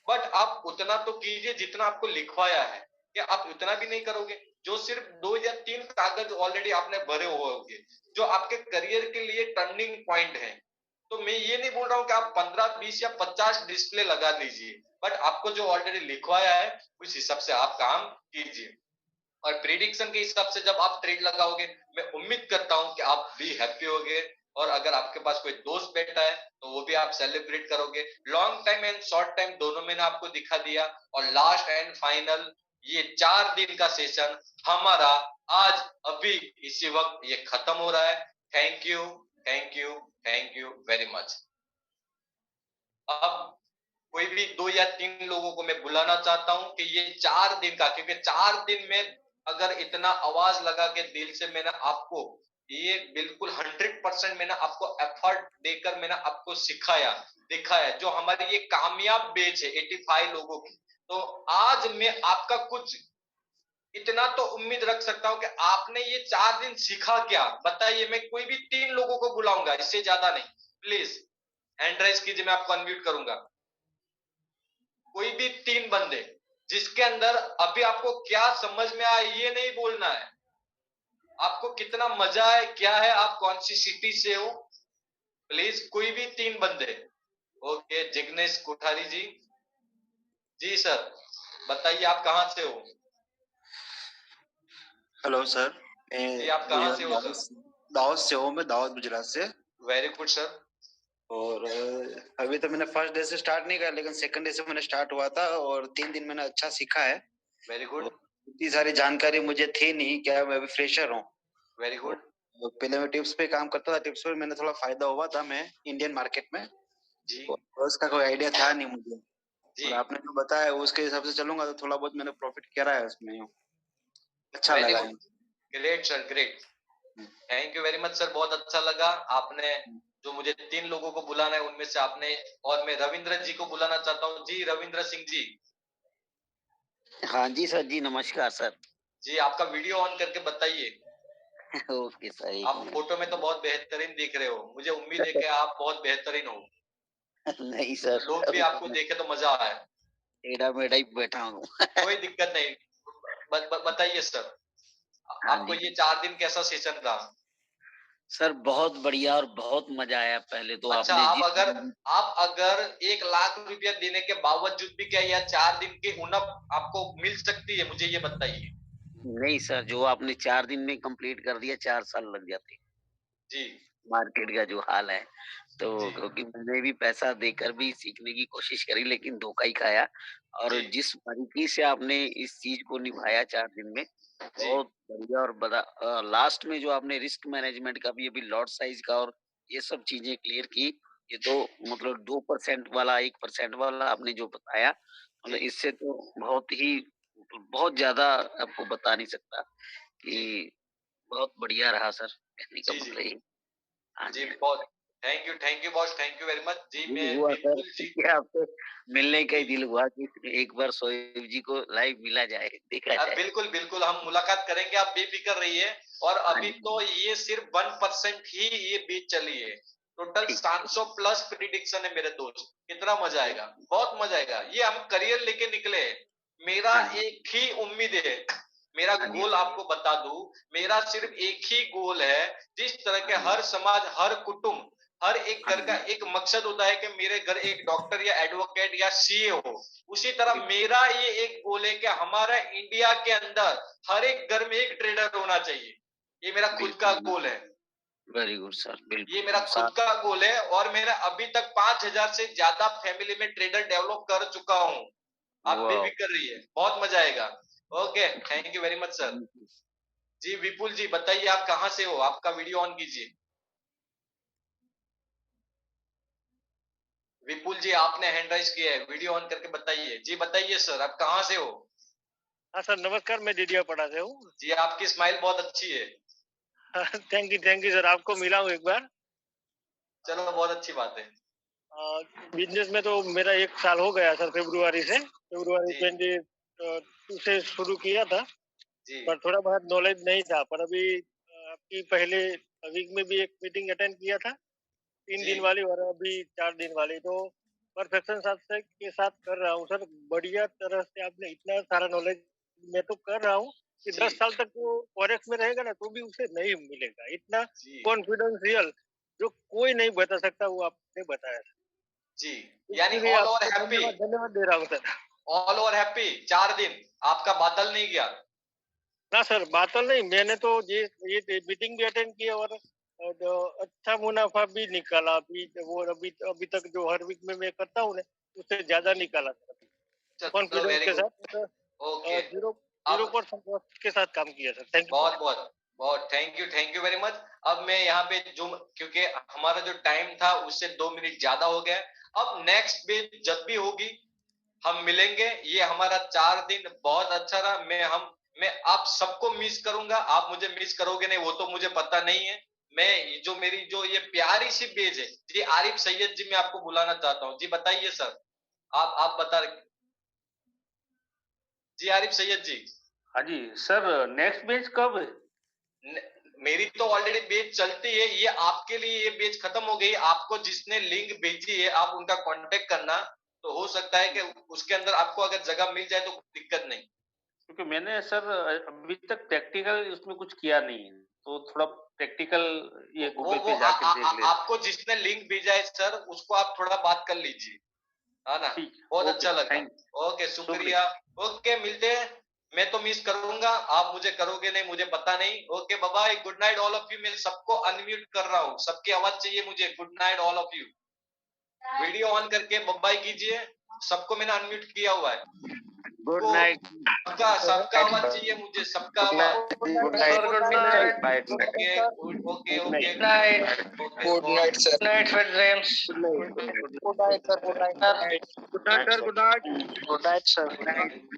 बट आप उतना तो कीजिए जितना आपको लिखवाया है। क्या आप उतना भी नहीं करोगे? जो सिर्फ 2 या 3 कागज ऑलरेडी आपने भरे हुए होंगे, जो आपके करियर के लिए टर्निंग पॉइंट है। तो मैं ये नहीं बोल रहा हूँ कि आप 15, 20 या 50 डिस्प्ले लगा दीजिए, बट आपको जो ऑलरेडी लिखवाया है उस हिसाब से आप काम कीजिए। और प्रिडिक्शन के हिसाब से जब आप ट्रेड लगाओगे, मैं उम्मीद करता हूं कि आप भी हैप्पी होगे। और अगर आपके पास कोई दोस्त बैठा है तो वो भी आप सेलिब्रेट करोगे। Long time and short time दोनों मैंने आपको दिखा दिया। और लास्ट एंड फाइनल, ये 4 दिन का सेशन हमारा आज अभी इसी वक्त ये खत्म हो रहा है। Thank you, thank you, thank you very much. अब कोई भी 2 या 3 लोगों को मैं बुलाना चाहता हूं कि ये 4 दिन का, क्योंकि 4 दिन में अगर इतना आवाज लगा के दिल से मैंने आपको ये बिल्कुल 100% मैंने आपको एफर्ट देकर मैंने आपको सिखाया, दिखाया, जो हमारी ये कामयाब बेच है 85 लोगों की। तो आज मैं आपका कुछ इतना तो उम्मीद रख सकता हूं कि आपने ये 4 दिन सीखा क्या, बताइए। मैं कोई भी 3 लोगों को बुलाऊंगा, इससे ज्यादा नहीं। प्लीज हैंड राइज कीजिए, मैं आपको अनम्यूट करूंगा। कोई भी 3 बंदे जिसके अंदर अभी आपको क्या समझ में आया, ये नहीं बोलना है, आपको कितना मजा है, क्या है, आप कौन सी सिटी से हो। प्लीज कोई भी 3 बंदे। ओके, जिग्नेश कोठारी जी। जी सर, बताइए आप कहां से हो। हेलो सर, जी आप कहां से हो सर। दाऊद से हूँ मैं, दाऊद गुजरात से। Very good sir. और अभी तो मैंने फर्स्ट डे से स्टार्ट नहीं किया, लेकिन सेकंड डे से मैंने स्टार्ट हुआ था और 3 दिन मैंने अच्छा सीखा है। Very good. इतनी सारी जानकारी मुझे थी नहीं, क्या मैं अभी फ्रेशर हूँ। Very good. पहले मैं टिप्स पे काम करता था, टिप्स पे मैंने थोड़ा फायदा हुआ था मैं इंडियन मार्केट में जी और उसका कोई आइडिया था नहीं मुझे। जी। और आपने जो बताया उसके हिसाब से चलूंगा तो थोड़ा बहुत मैंने प्रॉफिट करा है उसमें, अच्छा वेरी लगा। Good, great sir, great. Thank you very much sir, बहुत अच्छा लगा। आपने जो मुझे 3 लोगों को बुलाना है उनमें से आपने, और मैं रविंद्र जी को बुलाना चाहता हूँ। जी रविंद्र सिंह जी। हाँ जी सर जी, नमस्कार सर। जी आपका वीडियो ऑन करके बताइए। ओके सर, एक आप फोटो में तो बहुत बेहतरीन दिख रहे हो, मुझे उम्मीद है कि आप बहुत बेहतरीन हो। नहीं सर, लोग भी आपको देखे तो मजा आए। टेढ़ा मेढ़ा ही बैठा हूँ। कोई दिक्कत नहीं, बताइए सर, हाँ आपको जी ये 4 दिन कैसा सेशन था। सर, बहुत बढ़िया और बहुत मजा आया। पहले तो अच्छा, आपने आप अगर 1 लाख रुपया देने के बावजूद भी क्या यह 4 दिन की उनप आपको मिल सकती है, मुझे ये बताइए। नहीं सर, जो आपने 4 दिन में कंप्लीट कर दिया, 4 साल लग जाते जी मार्केट का जो हाल है। तो जी क्योंकि मैंने भी पैसा देकर भी सीखने की कोशिश करी, लेकिन धोखा ही खाया। और जी जिस बारीकी से आपने इस चीज को निभाया 4 दिन में, जी बहुत बढ़िया। और लास्ट में जो आपने रिस्क मैनेजमेंट का भी अभी लॉट साइज का और ये सब चीजें क्लियर की, ये तो मतलब 2% वाला 1% वाला आपने जो बताया, मतलब जी इससे तो बहुत ज्यादा आपको बता नहीं सकता जी कि बहुत बढ़िया रहा सर। कहने का जी जी मतलब ये। हाँ जी जी। बहुत thank you boss, thank you very much जी। दिल मैं हुआ सर विपुल जी। कि आपसे मिलने का ही जी दिल हुआ कि एक बार शोएब जी को लाइव मिला जाए, देखा जाए। बिल्कुल बिल्कुल, हम मुलाकात करेंगे, आप बेफिक्र रहिए। और हाँ अभी जी, तो ये सिर्फ 1% ही ये बीच चली है। टोटल ठीक। 700 प्लस प्रिडिक्शन है मेरे दोस्त। कितना मजा आएगा, बहुत मजा आएगा। ये हम करियर लेके निकले हैं। मेरा हाँ जी, एक ही उम्मीद है, मेरा हाँ जी, गोल आपको बता दूं, मेरा सिर्फ एक ही गोल है। जिस तरह के हाँ जी, हर समाज, हर कुटुंब, हर एक हाँ घर का जी, एक मकसद होता है कि मेरे घर एक डॉक्टर या एडवोकेट या सीए हो, उसी तरह ठीक। मेरा ये एक गोल है कि हमारा इंडिया के अंदर हर एक घर में एक ट्रेडर होना चाहिए। ये मेरा खुद का बिल्कुल, गोल है। वेरी गुड सर, ये बिल्कुल। मेरा खुद साथ का गोल है। और मैंने अभी तक 5000 से ज्यादा फैमिली में ट्रेडर डेवलप कर चुका हूँ। आप वाह, बेफिक्र रहिए, बहुत मजा आएगा। Okay, thank you very much sir. जी विपुल जी बताइए, आप कहाँ से हो, आपका वीडियो ऑन कीजिए। विपुल जी आपने हैंड राइज किया है, वीडियो ऑन करके बताइए। जी बताइए सर, आप कहाँ से हो? हाँ सर नमस्कार, मैं डिडियापाड़ा से हूँ। जी आपकी स्माइल बहुत अच्छी है। थैंक यू सर, आपको मिला हूँ एक बार। चलो बहुत अच्छी बात है। बिजनेस में तो मेरा 1 साल हो गया सर, फरवरी जी 22 से शुरू किया था, जी पर थोड़ा बहुत नॉलेज नहीं था। पर अभी आपकी पहले वीक में भी एक मीटिंग अटेंड किया था, 3 जी दिन वाली और अभी 4 दिन वाली, तो परफेक्शन के साथ कर रहा हूँ सर। बढ़िया तरह से आपने इतना सारा नॉलेज, मैं तो कर रहा हूँ कि जी 10 साल तक वो फॉरेक्स में रहेगा ना तो भी उसे नहीं मिलेगा इतना जी कॉन्फिडेंशियल, जो कोई नहीं बता सकता, वो आपने बताया। जी यानी इसके लिए ऑल ओवर आपको हैप्पी, धन्यवाद दे रहा हूँ सर। All over happy. 4 दिन आपका बादल नहीं गया? ना सर बातल नहीं, मैंने तो ये मीटिंग भी अटेंड की और जो अच्छा मुनाफा भी निकाला। अभी वो अभी तक जो हर वीक में मैं करता हूँ ना, उससे ज्यादा निकाला सर। चलो कॉन्फिडेंस वेरी के गुड। साथ ओके, 0% के साथ काम किया सर। थैंक यू बहुत सर। बहुत बहुत थैंक यू वेरी मच। अब मैं यहाँ पे जूम, क्योंकि हमारा जो टाइम था उससे 2 मिनट ज्यादा हो गया। अब नेक्स्ट बेच जब भी होगी हम मिलेंगे। ये हमारा 4 दिन बहुत अच्छा रहा। मैं आप सबको मिस करूंगा, आप मुझे मिस करोगे नहीं वो तो मुझे पता नहीं है। मैं जो मेरी जो ये प्यारी सी बेज है जी, आरिफ सैयद जी मैं आपको बुलाना चाहता हूँ। जी बताइए सर, आप बता रहे जी आरिफ सैयद जी। हाँ जी सर, नेक्स्ट बेच कब है? मेरी तो ऑलरेडी बेच चलती है, ये आपके लिए ये बेच खत्म हो गई। आपको जिसने लिंक भेजी है आप उनका कांटेक्ट करना, तो हो सकता है कि उसके अंदर आपको अगर जगह मिल जाए तो कोई दिक्कत नहीं। क्योंकि मैंने सर अभी तक प्रैक्टिकल उसमें कुछ किया नहीं है, तो थोड़ा प्रैक्टिकल ये वो गूगल वो पे जाके देख ले। आपको जिसने लिंक भेजा है सर उसको आप थोड़ा बात कर लीजिए, है ना? ठीक, बहुत ओके, अच्छा लगा। थैंक ओके शुक्रिया। ओके मिलते हैं। मैं तो मिस करूंगा, आप मुझे करोगे नहीं मुझे पता नहीं। Okay bye bye, good night all of you. मैं सबको अनम्यूट कर रहा हूँ, सबकी आवाज चाहिए मुझे। Good night all of you. Video on करके बाय बाय कीजिए। सबको मैंने अनम्यूट किया हुआ है। गुड तो नाइट। सबका आवाज चाहिए मुझे, सबका आवाज। Good night. Okay okay okay okay good night sir. Good night good night sir. Good night good night sir, good night. Good night sir.